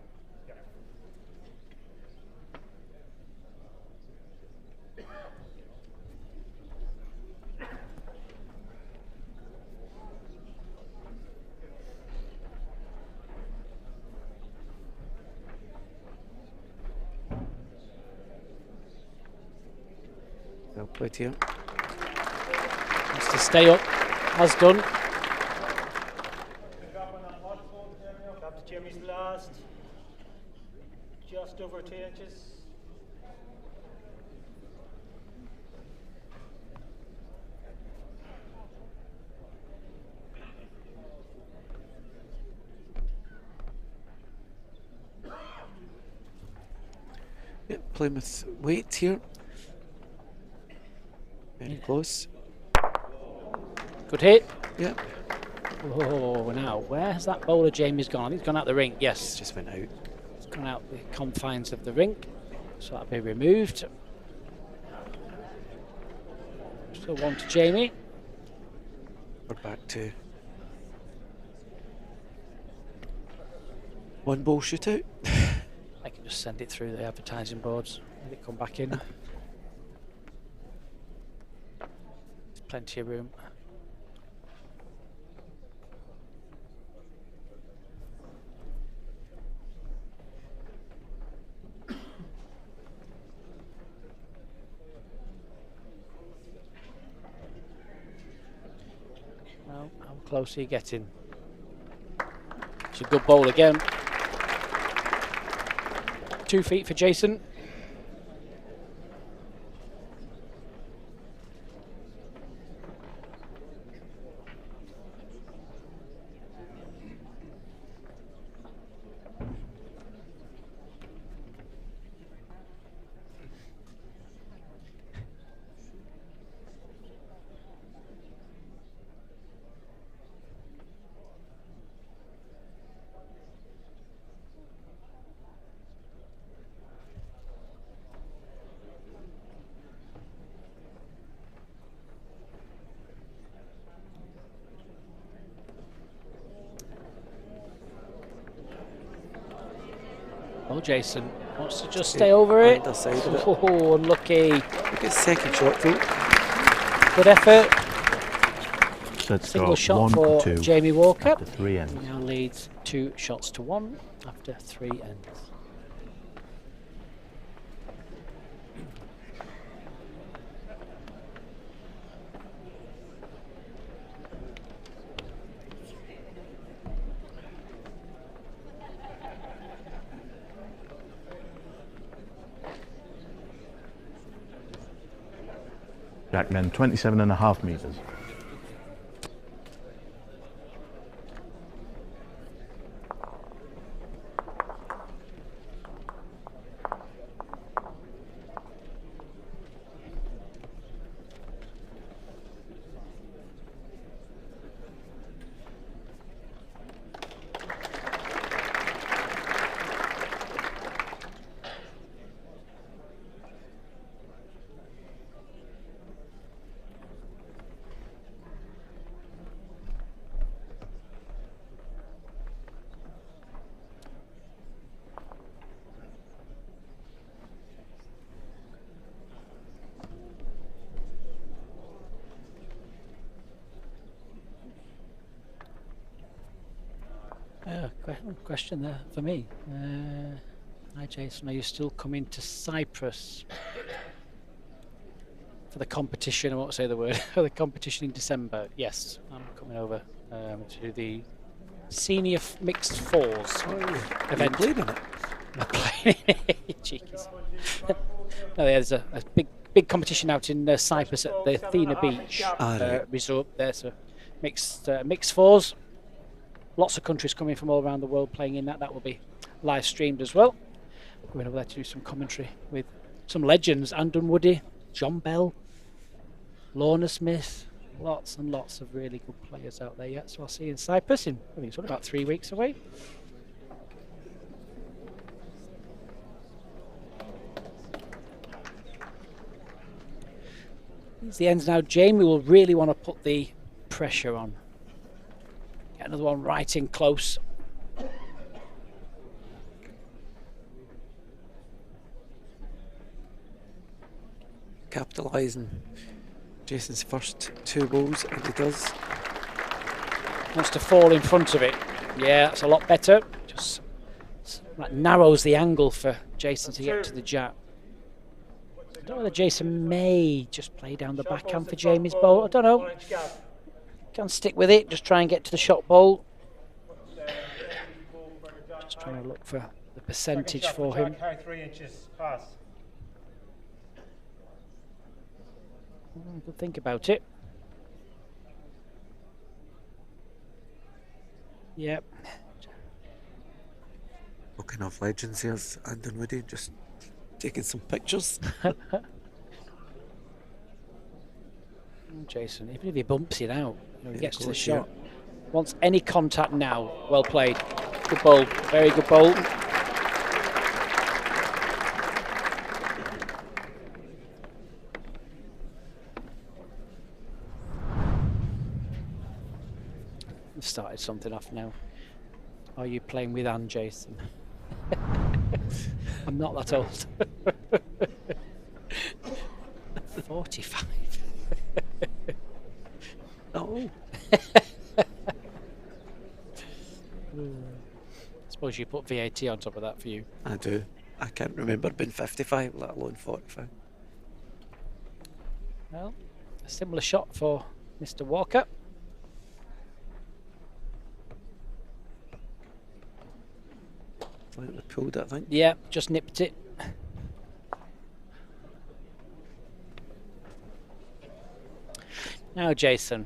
Well played here. Wants to stay up. Has done. Gap to Jimmy's last. Just over 2 inches. Yep, Plymouth weight here. Very close. Good hit. Yep, Oh, now, where has that bowler Jamie's gone? I think he's gone out the rink. Yes, just went out. it's gone out the confines of the rink. So that'll be removed. Still one to Jamie. We're back to one ball shootout. I can just send it through the advertising boards. Let it come back in. There's plenty of room. Well, how close are you getting? It's a good bowl again. 2 feet for Jason. Well, Jason, Wants to just stay over it. Underside of it. Oh, unlucky. Look at second shot, though. Good effort. Set Single score shot 1 for 2 Jamie Walker. after 3 ends. Now leads 2 shots to 1 after 3 ends. Jackmen 27.5 metres. Question there for me. Hi Jason, are you still coming to Cyprus for the competition? I won't say the word. For the competition in December. Yes, I'm coming over to the senior mixed fours event. Played in it. I'm playing it. Cheekies. No, there's a big competition out in Cyprus at the Athena Beach Right. resort. There's a mixed fours. Lots of countries coming from all around the world playing in that. That will be live streamed as well. Going over there to do some commentary with some legends: Andon Woody, John Bell, Lorna Smith. Lots and lots of really good players out there yet. So I'll see you in Cyprus in, I think it's only about 3 weeks away. It's the ends now. Jamie will really want to put the pressure on. Get another one right in close. Capitalising Jason's first 2 balls, and he does. Wants to fall in front of it. Yeah, that's a lot better. Just that narrows the angle for Jason to get to the jab. I don't know whether Jason may just play down the backhand for Jamie's bowl. I don't know. Can stick with it. Just try and get to the shot bowl. Just trying to look for the percentage for him. 3 inches pass. Good think about it. Yep. Looking off legends, here's Andon Woody just taking some pictures. Jason, even if he bumps it out, he Yeah, gets to the good, shot. Wants any contact now. Well played. Good bowl. Very good bowl. We've started something off now. Are you playing with Anne, Jason? I'm not that old. 45. Oh, Suppose you put VAT on top of that for you. I do. I can't remember being 55, let alone 45. Well, a similar shot for Mr. Walker. Slightly pulled it, I think. Yeah, just nipped it. Now, Jason,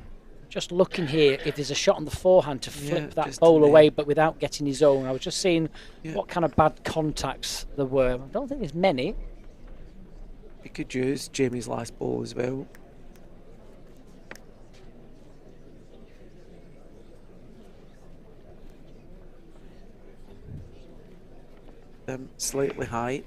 just looking here, if there's a shot on the forehand to flip Yeah, that just bowl there. away, but without getting his own. I was just seeing Yeah. what kind of bad contacts there were. I don't think there's many. You could use Jamie's last ball as well. Slightly high.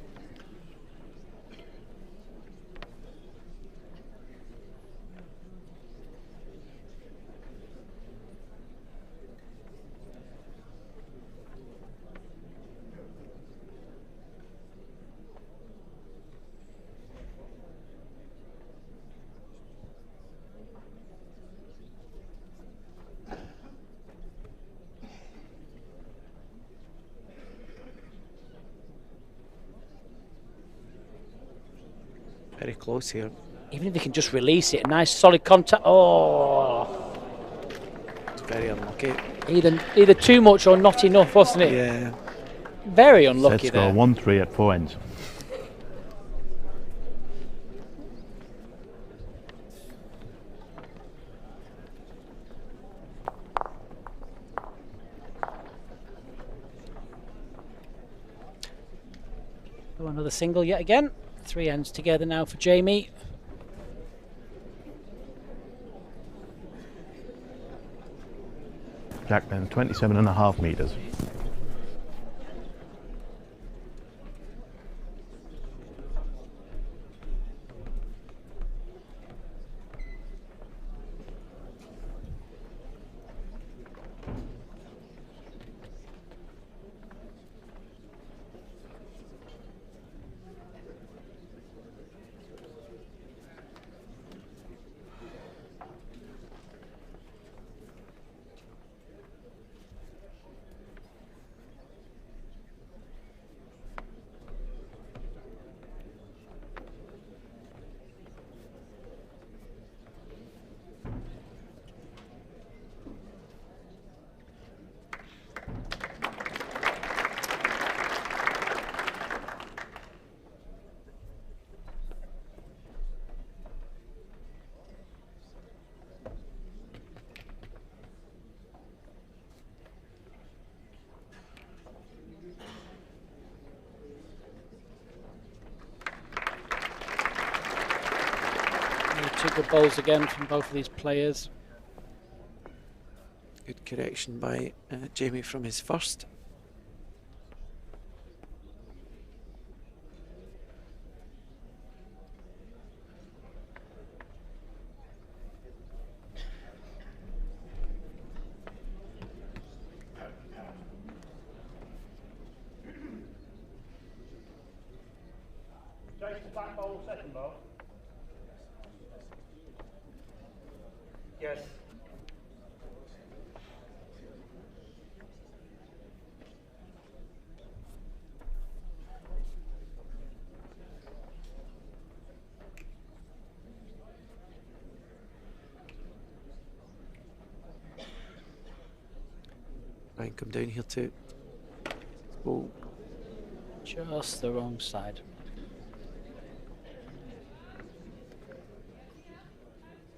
close here. Even if he can just release it, nice solid contact. Oh, It's very unlucky. either too much or not enough, wasn't it? Yeah. Very unlucky Set score there. 1-3 at 4 ends. Oh, another single yet again. 3 ends together now for Jamie. Jack then 27.5 metres. Two good bowls again from both of these players. Good correction by Jamie from his first. Jason's back bowl, second bowl. Yes. Ryan, come down here too. Oh, Just the wrong side.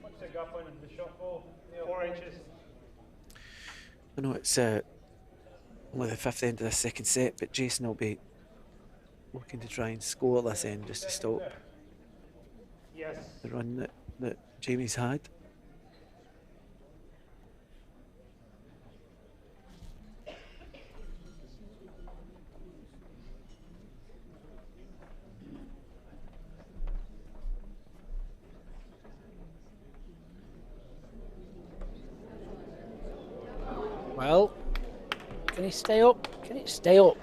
What's the gap on the shot ball? 4 inches. I know it's only the 5th end of the second set, but Jason will be looking to try and score this end just to stop Yes. the run that Jamie's had. Well, can he stay up? Can it stay up?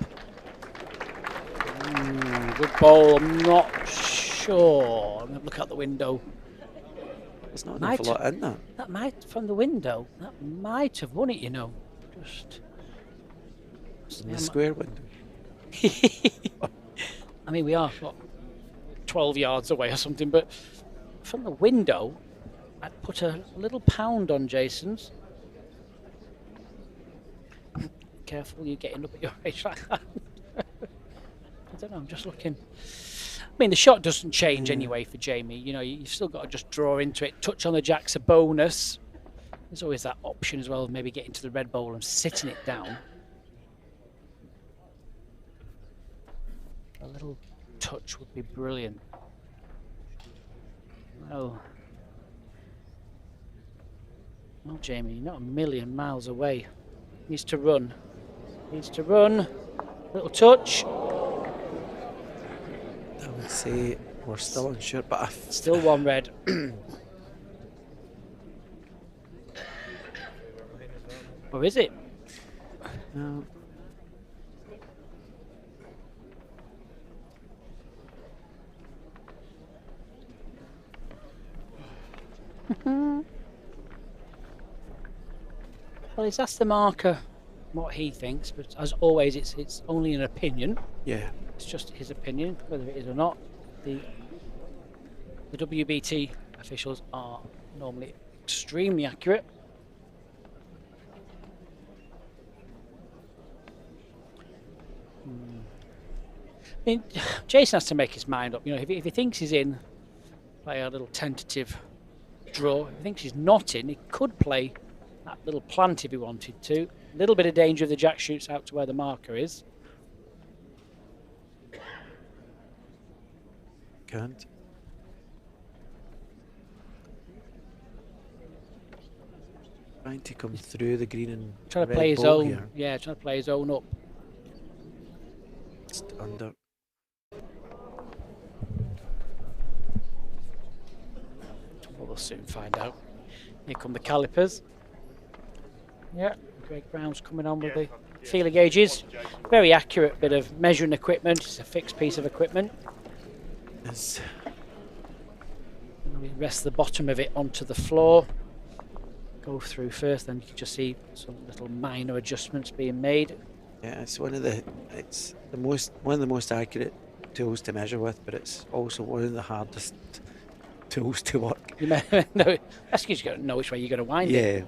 Good ball. I'm not sure. I'm going to look out the window. There's not an Might- awful lot in that. That might, from the window, that might have won it, you know. Just. In the square window. I mean, we are, what, 12 yards away or something, but from the window, I'd put a little pound on Jason's. Careful, you're getting up at your age like that. I don't know, I'm just looking. I mean, the shot doesn't change anyway for Jamie. You know, you've still got to just draw into it. Touch on the jack's a bonus. There's always that option as well of maybe getting to the red bowl and sitting it down. A little touch would be brilliant. Well, Jamie, you're not a million miles away. Needs to run. Needs to run. Little touch. I would say we're still unsure, but I Still one red. Or is it? no. Well, he's asked the marker what he thinks, but as always, it's only an opinion. Yeah. It's just his opinion, whether it is or not. The The WBT officials are normally extremely accurate. I mean, Jason has to make his mind up. You know, if he thinks he's in, play a little tentative draw. If he thinks he's not in, he could play that little plant if he wanted to. A little bit of danger if the jack shoots out to where the marker is. Can't. Trying to come through the green and Trying to red play his ball own. here. Yeah, trying to play his own up. Just under. Well, we'll soon find out. Here come the calipers. Yeah, Greg Brown's coming on with the feeler gauges. Very accurate bit of measuring equipment. It's a fixed piece of equipment. Is And we rest the bottom of it onto the floor. Go through first, then you can just see some little minor adjustments being made. yeah, it's one of the most accurate tools to measure with, but it's also one of the hardest tools to work. You may know, that's because you got to know which way you're going to wind it. Yeah.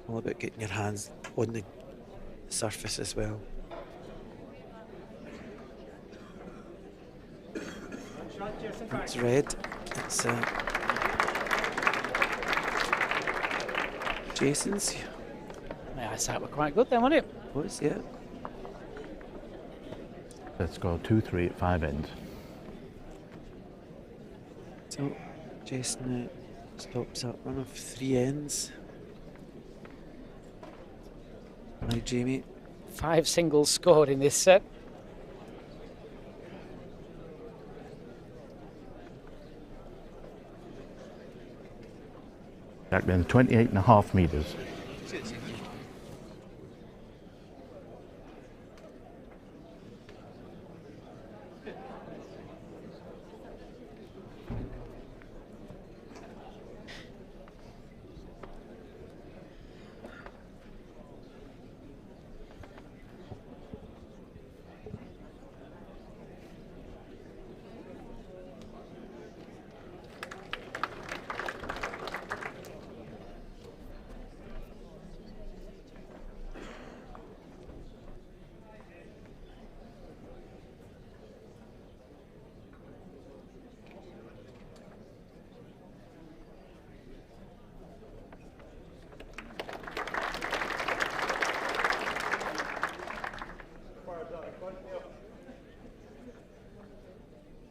All about getting your hands on the surface as well. It's red. It's Jason's. My eyesight were quite good then, wasn't it? Was, yeah. Let's go 2-3 at 5 ends. So Jason stops that run of 3 ends. Now Jamie. 5 singles scored in this set. Jack then 28.5 metres.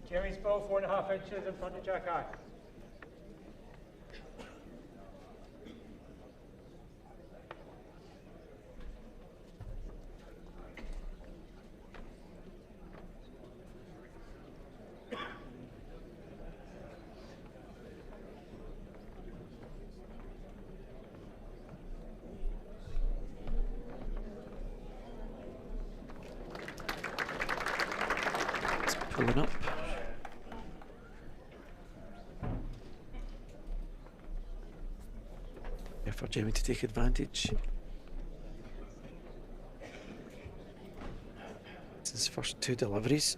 Jamie's ball 4.5 inches in front of Jack High. It's pulling up. Here for Jamie to take advantage. It's his first 2 deliveries.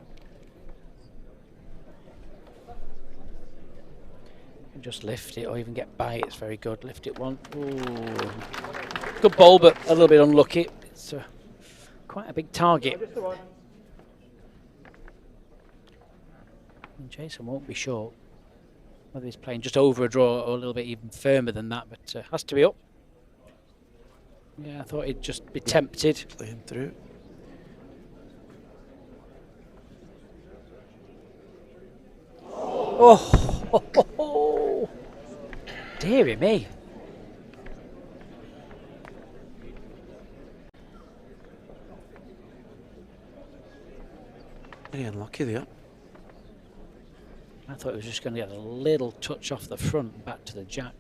And just lift it or even get by it. It's very good. Lift it one. Ooh. Good ball, but a little bit unlucky. It's quite a big target. Just the one. And Jason won't be short. Whether he's playing just over a draw or a little bit even firmer than that, but has to be up. Yeah, I thought he'd just be tempted. Playing through. Oh, dearie me. Very unlucky there. I thought he was just going to get a little touch off the front and back to the jack.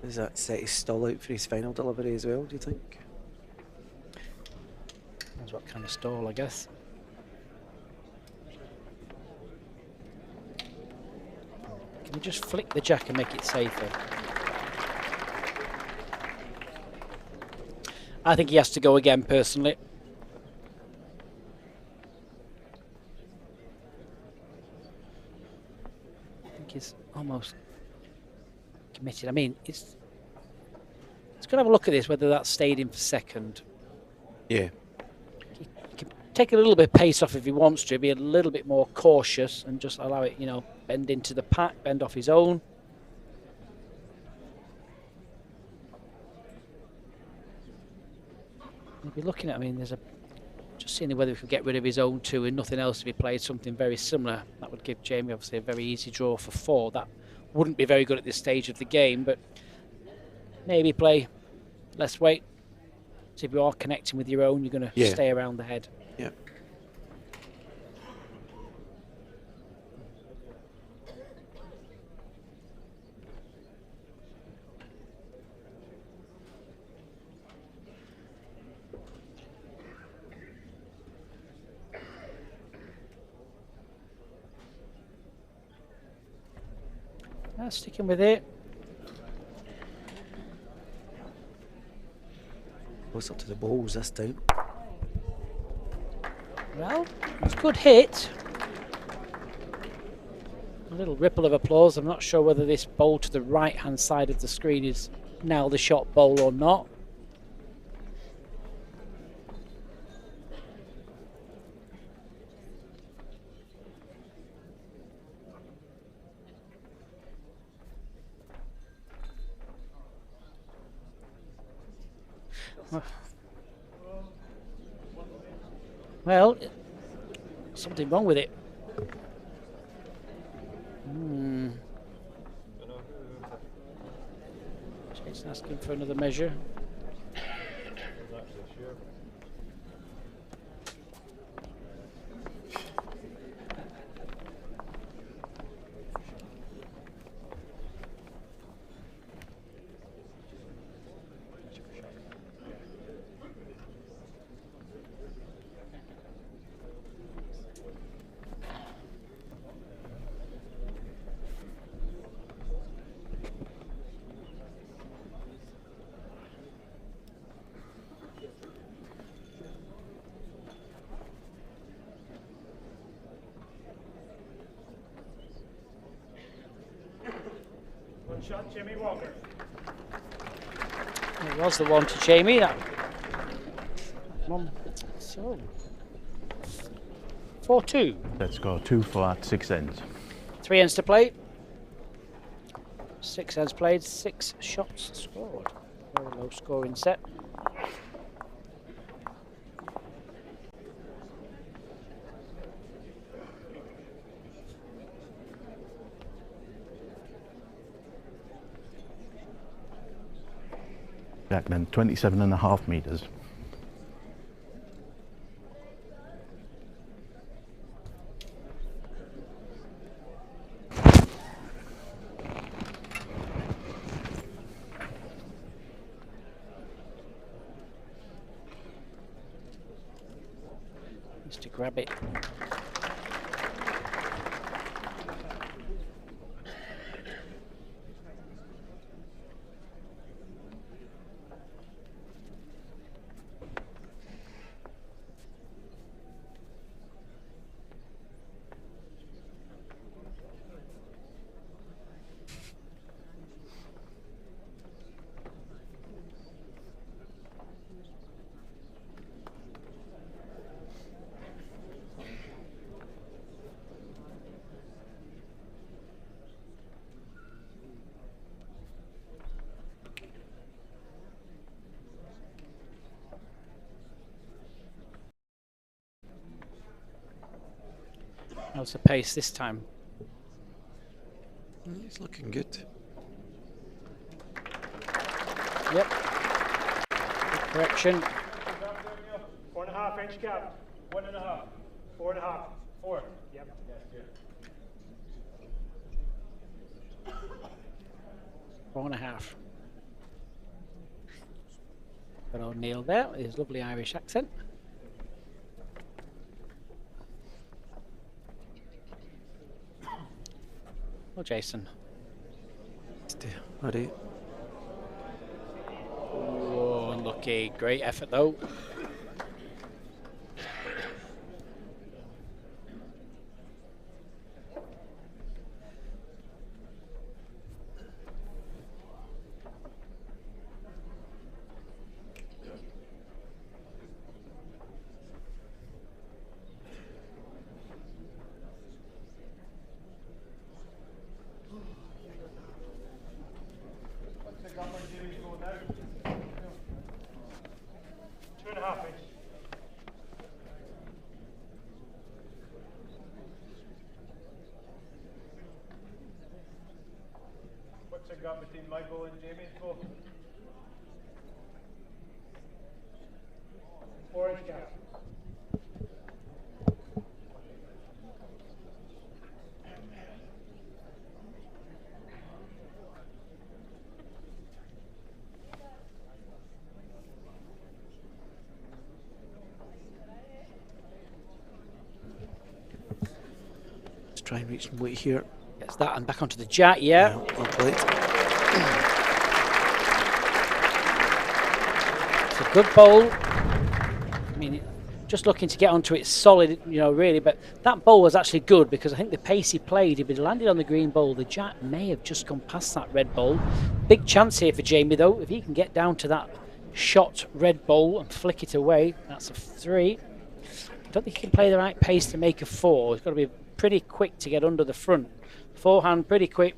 Does that set his stall out for his final delivery as well, do you think? That's what kind of stall, I guess. Can you just flick the jack and make it safer? I think he has to go again, personally. he's almost committed. I mean, it's going to have a look at this, whether that stayed in for second. Yeah. He can take a little bit of pace off if he wants to, be a little bit more cautious and just allow it, you know, bend into the pack, bend off his own. We'll be looking at, I mean, just seeing whether we could get rid of his own 2 and nothing else if he played something very similar. That would give Jamie obviously a very easy draw for 4. That wouldn't be very good at this stage of the game, but maybe play less weight. So if you are connecting with your own, you're going to stay around the head. Yeah. Sticking with it. Close up to the balls this time. Well, it's a good hit. A little ripple of applause. I'm not sure whether this bowl to the right-hand side of the screen is now the shot bowl or not. Well, something wrong with it. Jason asking for another measure. Shot, Jamie Walker. It was the one to Jamie. That one. So 4-2. Let's go 2 for at 6 ends. 3 ends to play. 6 ends played. 6 shots scored. Very low scoring set. Jackman, 27.5 meters. Needs to grab it. How's the pace this time? He's looking good. Yep. Good correction. 4.5 inch gap. 1.5. 4.5. 4. Yep. 4.5. Got O'Neill there with his lovely Irish accent. Well, Jason. Alright. Oh, unlucky. Great effort though. the gap between my ball and Jamie's ball. 4-inch gap. Let's try and reach and wait here. Gets that and back onto the jack, yeah. Well played. It's a good bowl. I mean, just looking to get onto it solid, you know, really. But that bowl was actually good because I think the pace he played, if he'd landed on the green bowl, the jack may have just gone past that red bowl. Big chance here for Jamie, though. If he can get down to that shot red bowl and flick it away, that's a 3. I don't think he can play the right pace to make a 4. He's got to be pretty quick to get under the front. Forehand, pretty quick.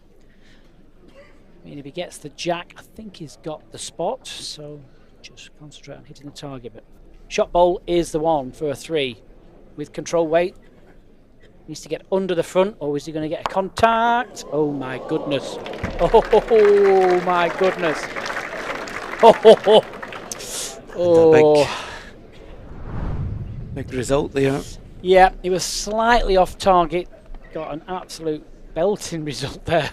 I mean, if he gets the jack, I think he's got the spot. So just concentrate on hitting the target. But shot bowl is the one for a 3 with control weight. Needs to get under the front, or is he going to get a contact? Oh my goodness! Oh my goodness! Oh, Big result there. yeah, he was slightly off target. Got an absolute belting result there.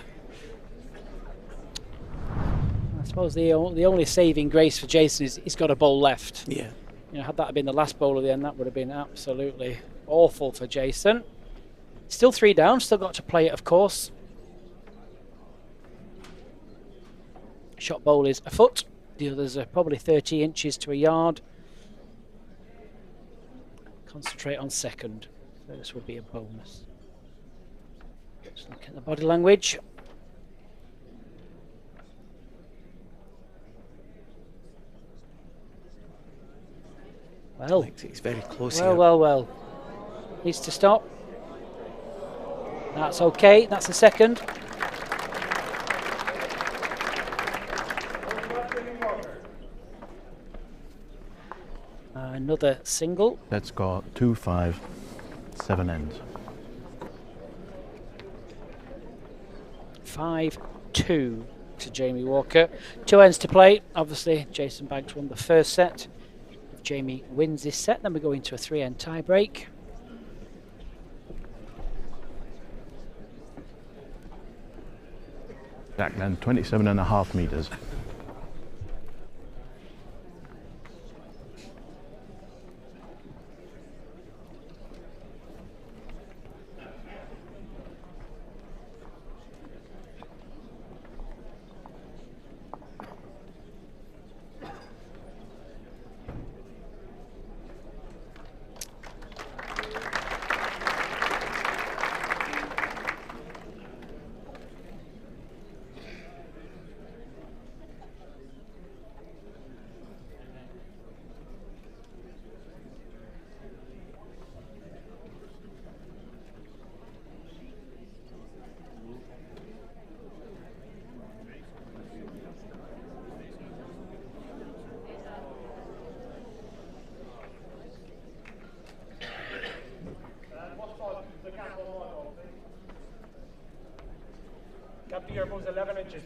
I suppose the only saving grace for Jason is he's got a bowl left. Yeah. You know, had that been the last bowl of the end, that would have been absolutely awful for Jason. Still 3 down, still got to play it, of course. Shot bowl is a foot. The others are probably 30 inches to a yard. Concentrate on second. First would be a bonus. Just look at the body language. Well, He's very close well, here. well, well. Needs to stop. That's okay. That's the second. Another single. Let's go 2, 5, 7 ends. 5-2 to Jamie Walker. 2 ends to play. Obviously, Jason Banks won the first set. If Jamie wins this set, then we go into a 3-end tie break. Jack then 27.5 meters. Gap to your ball is 11 inches.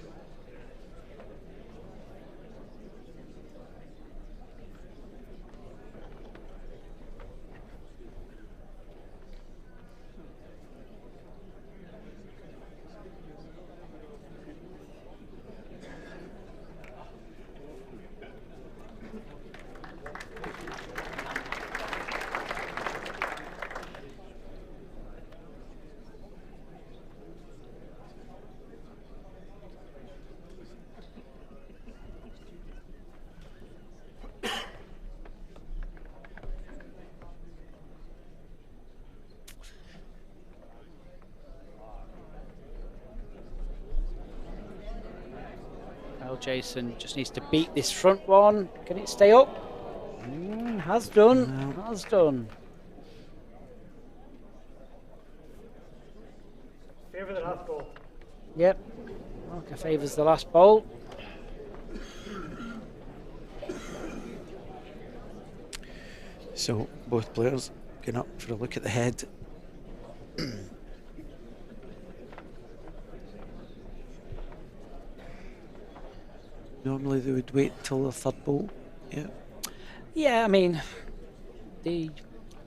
Well, Jason just needs to beat this front one. Can it stay up? Has done. No. Has done. Favour the last ball. Yep. Walker favours the last bowl. So both players going up for a look at the head. Normally they would wait till the third bowl. Yeah. Yeah, I mean,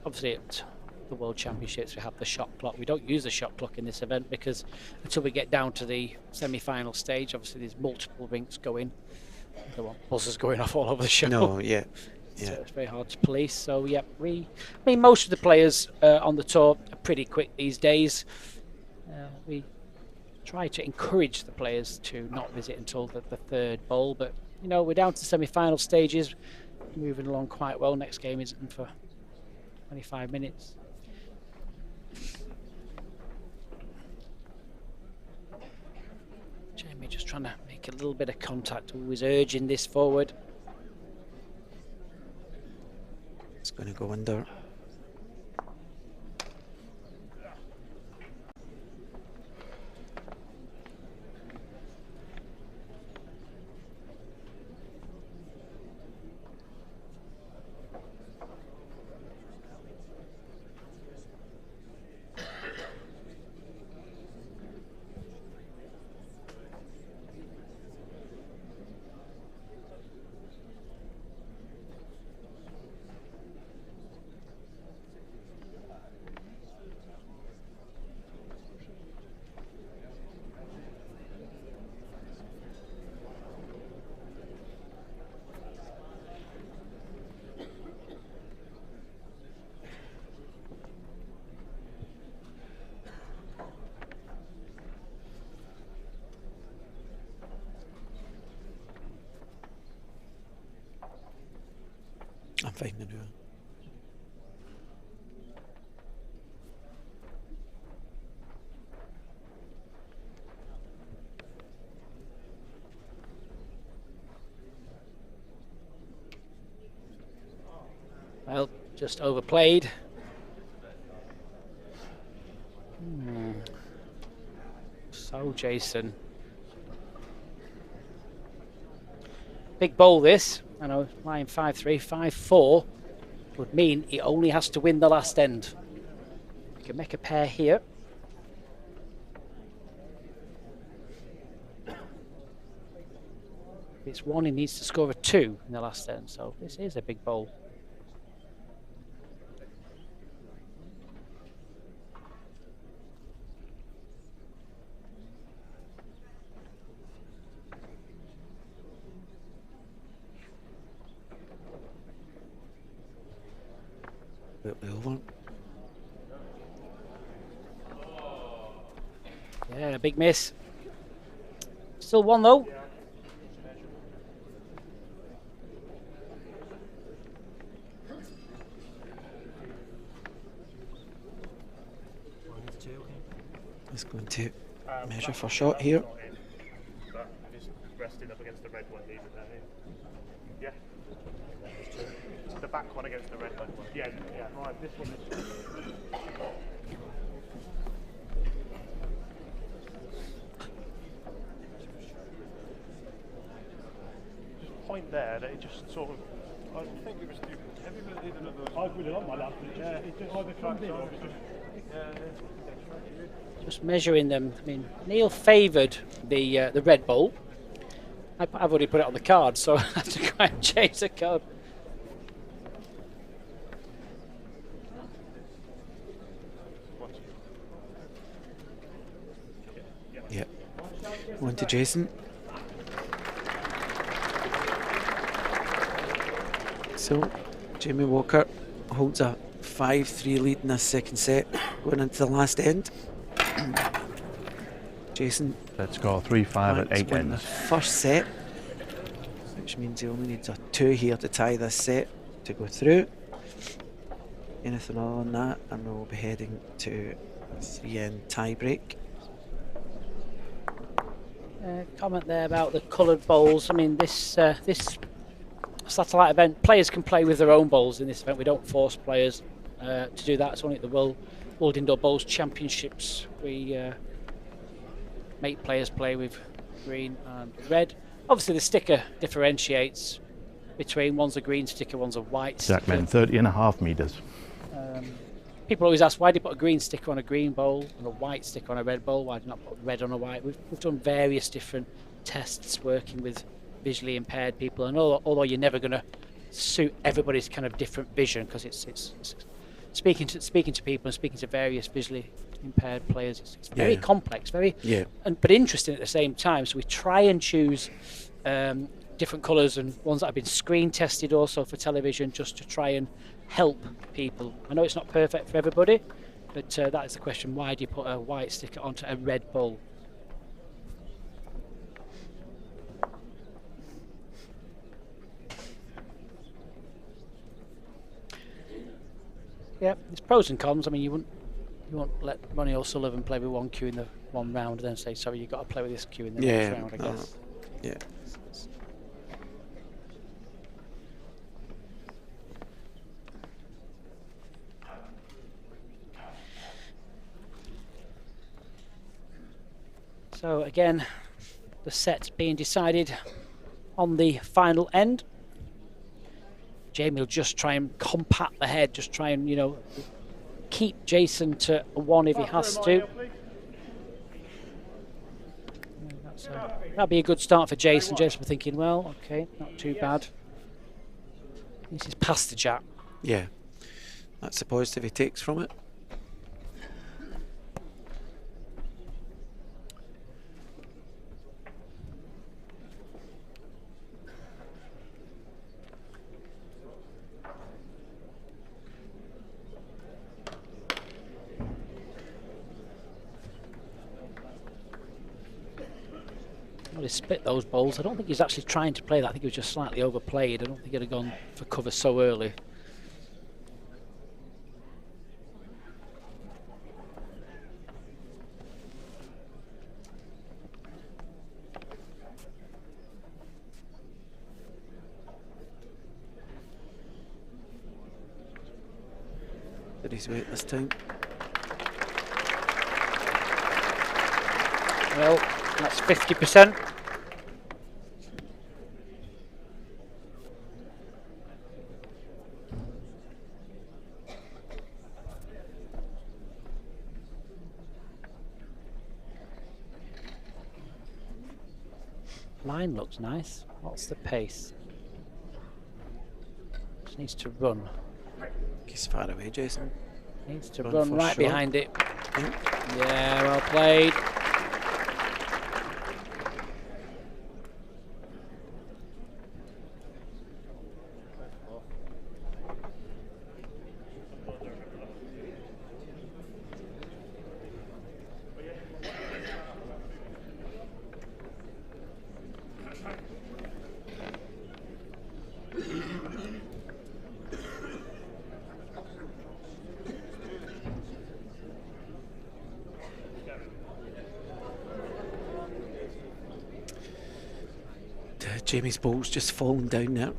obviously at the World Championships we have the shot clock. We don't use the shot clock in this event because until we get down to the semi-final stage, obviously there's multiple rinks going. I don't want buzzers going off all over the show. No, yeah. So Yeah. it's very hard to police. So yeah, I mean, most of the players on the tour are pretty quick these days. We try to encourage the players to not visit until the third bowl, but you know, we're down to the semi-final stages, moving along quite well. Next game isn't for 25 minutes. Jamie just trying to make a little bit of contact, always urging this forward. It's going to go under. I'm fine now. Well, just overplayed. So, Jason. Big bowl this. I know, lying 5-3, 5-4 would mean he only has to win the last end. He can make a pair here. If it's one, he needs to score a 2 in the last end. So this is a big bowl. Over. Yeah, big miss. Still one though. He's going to measure for shot here. Just resting up against the red one, leaving that in. Yeah. The back one against the red one. Yeah, yeah. Right, this one is. Point there that it just sort of. I think it was. Have you really needed another? I really like my lap. Yeah, it just either comes in or it just. Just measuring them. I mean, Neil favoured the red bowl. I've already put it on the card, so I have to try and change the card. Yep. One to Jason. So, Jamie Walker holds a 5-3 lead in this second set, going into the last end. Jason Let's go 3-5 at Banks 8 won the ends. first set, which means he only needs a 2 here to tie this set to go through. Anything other than that, and we'll be heading to a 3-end tie break. Comment there about the coloured bowls. I mean, this satellite event, players can play with their own bowls in this event. We don't force players to do that. It's only at the World Indoor Bowls Championships we make players play with green and red. Obviously, the sticker differentiates between one's a green sticker, one's a white Jack sticker. men, 30.5 metres. People always ask, why do you put a green sticker on a green bowl and a white sticker on a red bowl? Why do you not put red on a white? We've done various different tests working with visually impaired people, and although you're never going to suit everybody's kind of different vision, because it's speaking to people and speaking to various visually impaired players, it's very complex, but interesting at the same time. So we try and choose different colours and ones that have been screen tested also for television, just to try and help people. I know it's not perfect for everybody, but that is the question: why do you put a white sticker onto a red bull? Yeah, there's pros and cons. I mean, you won't let Ronnie O'Sullivan play with one cue in the one round and then say, sorry, you've got to play with this cue in the next round, I guess. Yeah. So again, the set being decided on the final end. Jamie will just try and compact the head, just try and, keep Jason to a 1 if he has to. That'd be a good start for Jason. Jason will be thinking, well, okay, not too bad. This is past the jack. Yeah, that's the positive he takes from it. Well, he split those bowls. I don't think he's actually trying to play that. I think he was just slightly overplayed. I don't think he'd have gone for cover so early. Did his weight this time? Well, that's 50%. Line looks nice. What's the pace? Just needs to run. He's far away, Jason. Needs to Run run for right sure. behind it. Yeah, well played. Jamie's ball's just fallen down now.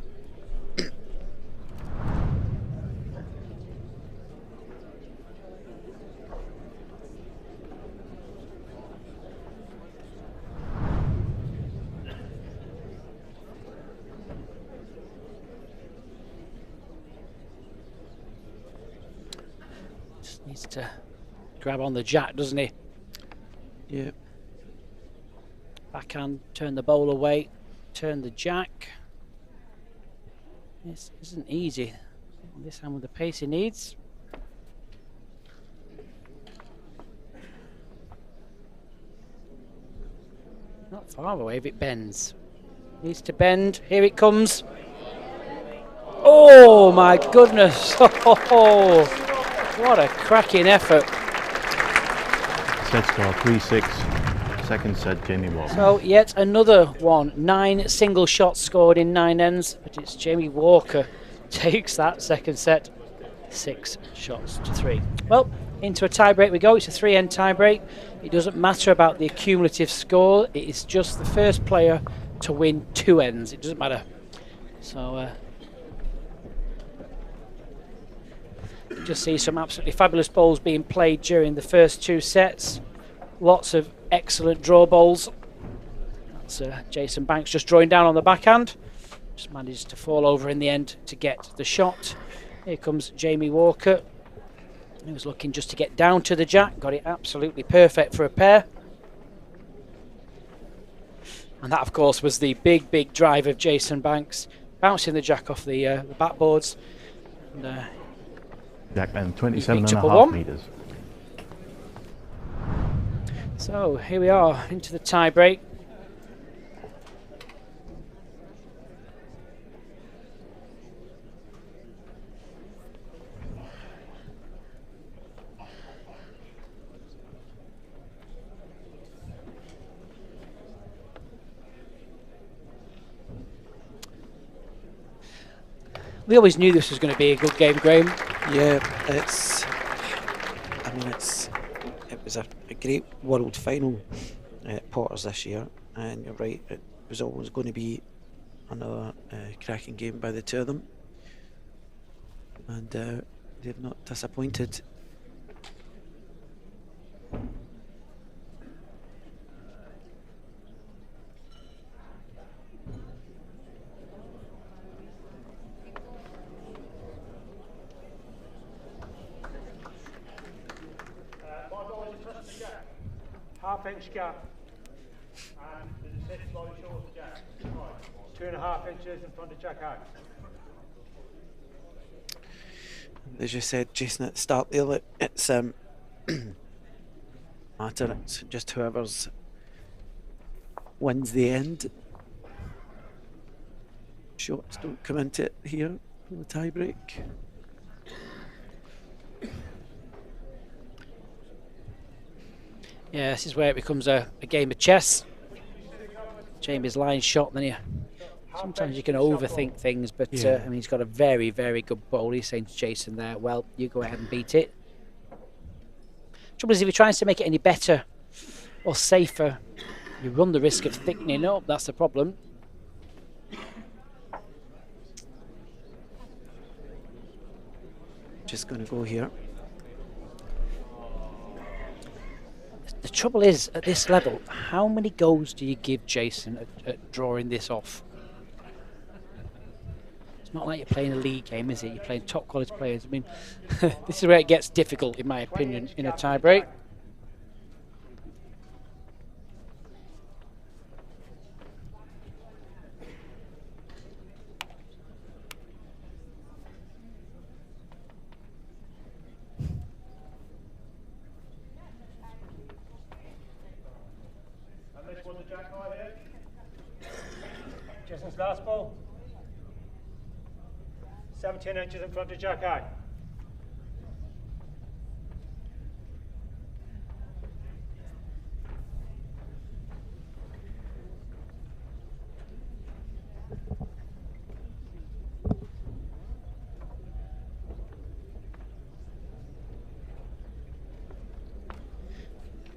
Just needs to grab on the jack, doesn't he? Yeah. Backhand, turn the bowl away, turn the jack. This isn't easy. This hand with the pace he needs. Not far away if it bends. Needs to bend. Here it comes. Oh my goodness. Oh, what a cracking effort. Set score 3-6. Second set, Jamie Walker. So yet another one. 9 single shots scored in 9 ends, but it's Jamie Walker takes that second set. 6 shots to 3. Well, into a tie break we go. It's a 3-end tie break. It doesn't matter about the cumulative score. It is just the first player to win 2 ends. It doesn't matter. So you just see some absolutely fabulous bowls being played during the first 2 sets. Lots of excellent draw bowls. That's Jason Banks just drawing down on the backhand. Just managed to fall over in the end to get the shot. Here comes Jamie Walker. He was looking just to get down to the jack. Got it absolutely perfect for a pair. And that, of course, was the big drive of Jason Banks, bouncing the jack off the backboards. And, Jack and 27 picked and up a a half one. meters. so here we are into the tie break. We always knew this was going to be a good game, Graham. Yeah, it was a great world final at Potters this year, and you're right, it was always going to be another cracking game by the two of them, and they've not disappointed. Half-inch gap, and the sit slightly short of the jack. 2.5 inches in front of jack high. As you said, Jason, at the start there, it's matter. It's just whoever's wins the end. Shots don't come into it here for the tie break. Yeah, this is where it becomes a game of chess. Jamie's line shot, then sometimes you can overthink things, but Yeah. I mean, he's got a very good bowl. He's saying to Jason there, well, you go ahead and beat it. Trouble is, if he tries to make it any better or safer, you run the risk of thickening up. That's the problem. Just going to go here. The trouble is, at this level, how many goals do you give Jason at drawing this off? It's not like you're playing a league game, is it? You're playing top quality players. I mean, this is where it gets difficult, in my opinion, in a tie break. Jason's last ball. 17 inches in front of jack high.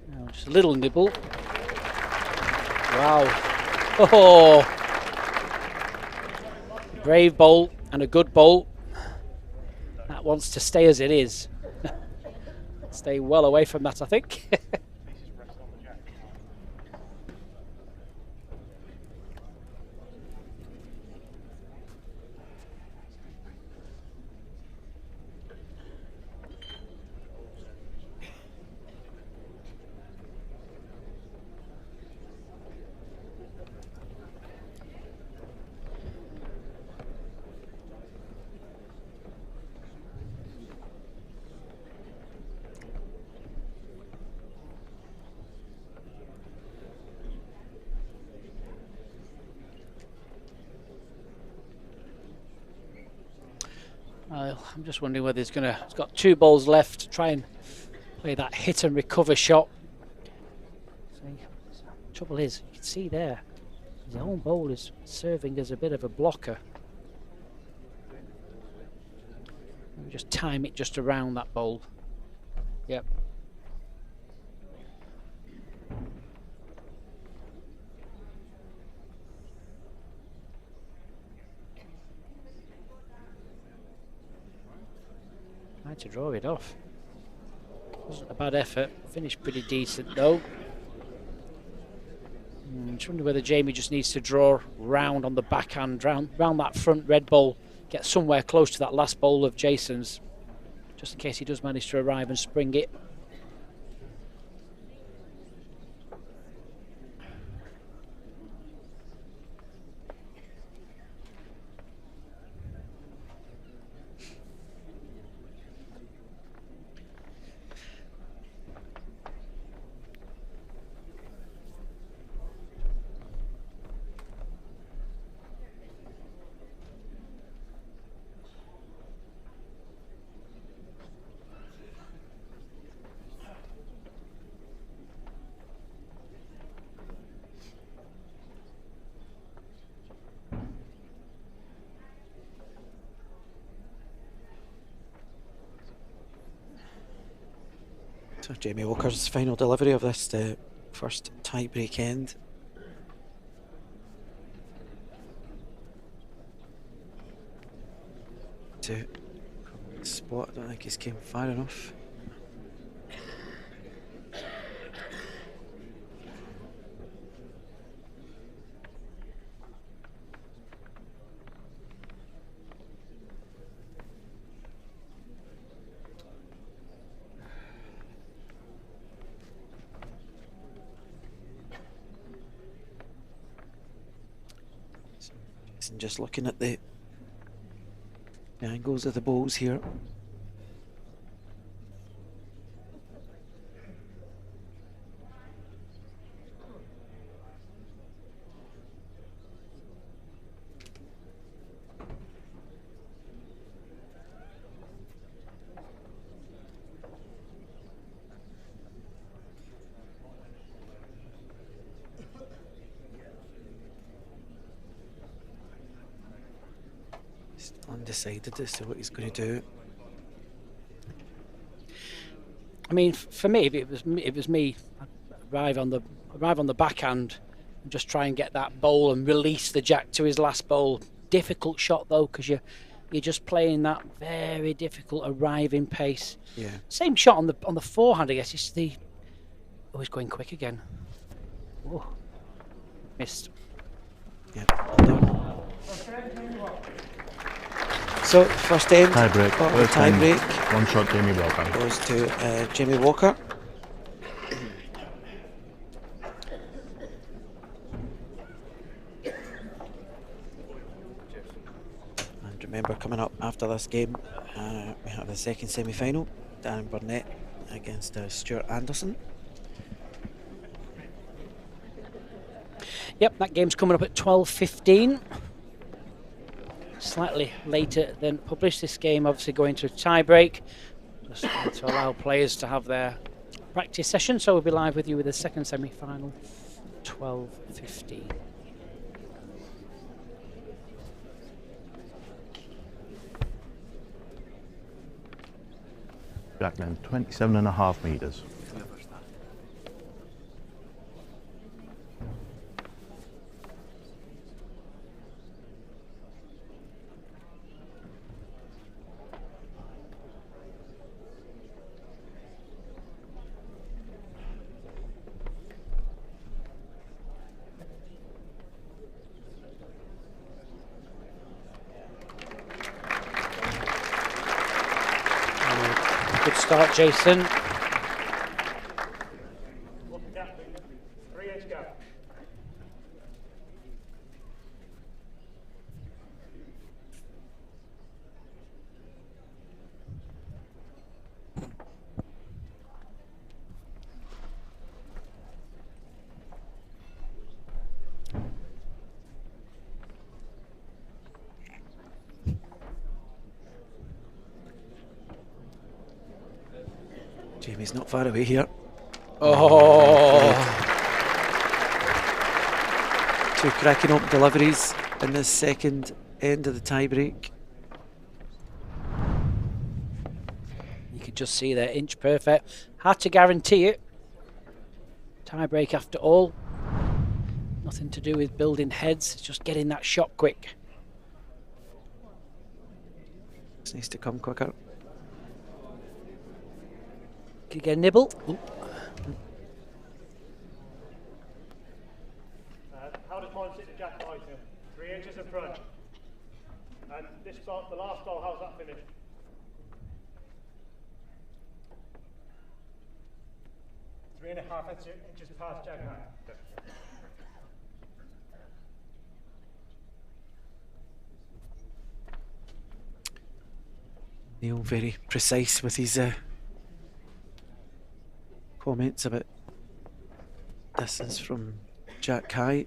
Now just a little nibble. Wow. Oh! Brave bowl and a good bowl. That wants to stay as it is. Stay well away from that, I think. I'm just wondering whether he's got 2 balls left to try and play that hit and recover shot. See, trouble is, you can see there, his own bowl is serving as a bit of a blocker. Just time it just around that bowl. Yep. Tried to draw it off. Wasn't a bad effort. Finished pretty decent though. Just wonder whether Jamie just needs to draw round on the backhand, round that front red bowl, get somewhere close to that last bowl of Jason's, just in case he does manage to arrive and spring it. So Jamie Walker's final delivery of this first tie-break end. To spot, I don't think he's came far enough. And just looking at the angles of the balls here. Undecided as to what he's going to do. I mean, for me, if it was me, I'd arrive on the backhand and just try and get that bowl and release the jack to his last bowl. Difficult shot though, because you're just playing that very difficult arriving pace. Yeah. Same shot on the forehand, I guess. It's always going quick again. Oh, missed. Yeah. Well done. So first end, Tie break. First tie end, break one shot Jamie Walker. goes to Jamie Walker. And remember, coming up after this game, we have the second semi-final, Darren Burnett against Stuart Anderson. Yep, that game's coming up at 12:15. Slightly later than published. This game obviously going to a tie break, just to allow players to have their practice session. So we'll be live with you with the second semi-final, 12:15. Jackman, 27.5 metres. Good start, Jason. Look at 3-inch gap. Jamie's not far away here. Oh, Two cracking up deliveries in this second end of the tie break. you could just see there, inch perfect. Hard to guarantee it. Tie break after all. Nothing to do with building heads, it's just getting that shot quick. This needs to come quicker. Could you get a nibble? Ooh. How does mine sit to jack high, Tim? 3 inches in front. And this start, the last ball, how's that finished? Three and a half inches past jack high. Neil very precise with his comments about distance from Jack High.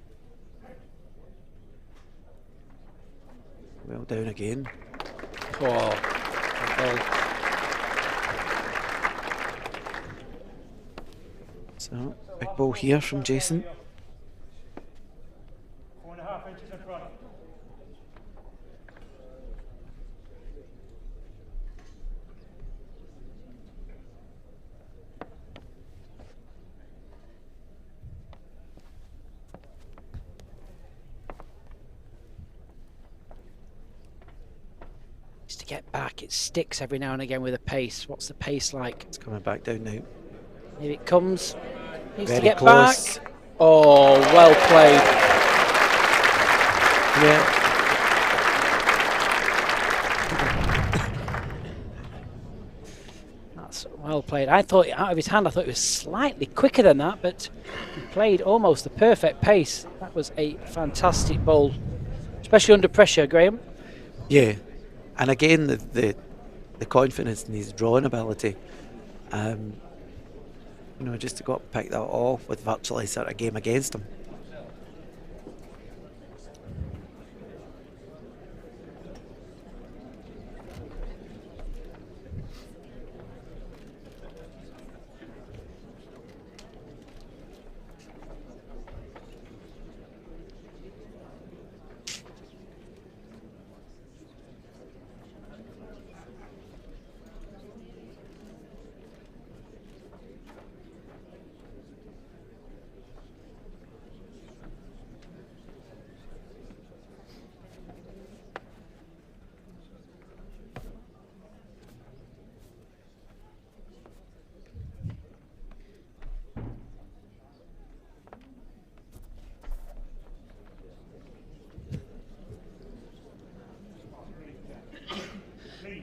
Well down again. Oh, So big ball here from Jason. 4.5 inches in front. get back. It sticks every now and again with the pace. What's the pace like? It's coming back down now. Here it comes. Needs to Very get close. back. Oh, well played. Yeah. That's well played. I thought out of his hand, I thought it was slightly quicker than that, but he played almost the perfect pace. That was a fantastic bowl, especially under pressure, Graham. Yeah, and again the confidence in his drawing ability. You know, just to go up and pick that off with virtually sort of game against him.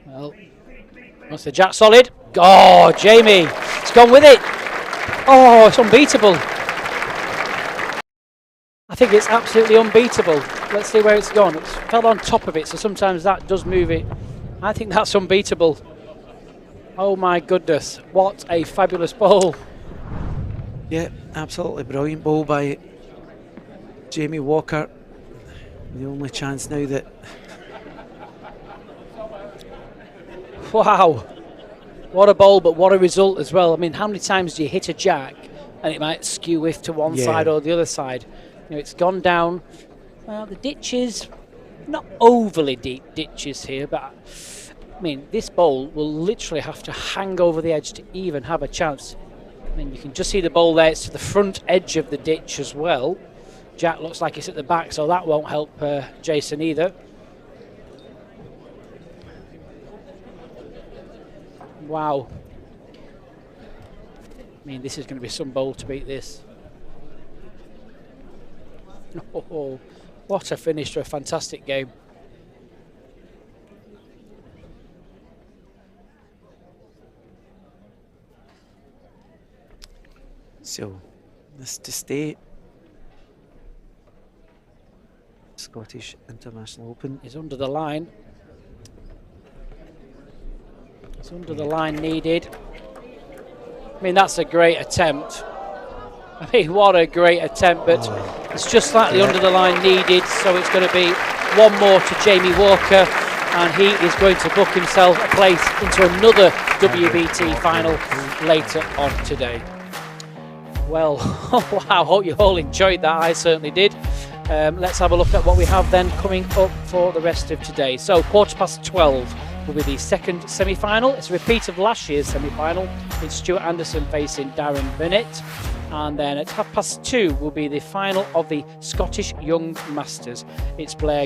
Well, what's the jack solid? Oh, Jamie, it's gone with it. Oh, it's unbeatable. I think it's absolutely unbeatable. Let's see where it's gone. It's fell on top of it, so sometimes that does move it. I think that's unbeatable. Oh my goodness, what a fabulous bowl. Yeah, absolutely brilliant bowl by Jamie Walker. The only chance now that Wow, what a bowl, but what a result as well. I mean, how many times do you hit a jack and it might skew whiff to one side or the other side? You know, it's gone down. Well, the ditches, not overly deep ditches here, but I mean, this bowl will literally have to hang over the edge to even have a chance. I mean, you can just see the bowl there. It's to the front edge of the ditch as well. Jack looks like it's at the back, so that won't help Jason either. Wow. I mean, this is going to be some bowl to beat this. Oh, what a finish to a fantastic game. So, this to stay. Scottish International Open. He's under the line. It's under the line needed. I mean, that's a great attempt. I mean, what a great attempt, but it's just slightly under the line needed, so it's going to be one more to Jamie Walker, and he is going to book himself a place into another WBT final later on today. Well, wow, I hope you all enjoyed that. I certainly did. Let's have a look at what we have then coming up for the rest of today. So 12:15 will be the second semi-final. It's a repeat of last year's semi-final. It's Stuart Anderson facing Darren Burnett. And then at 2:30 will be the final of the Scottish Young Masters. It's Blair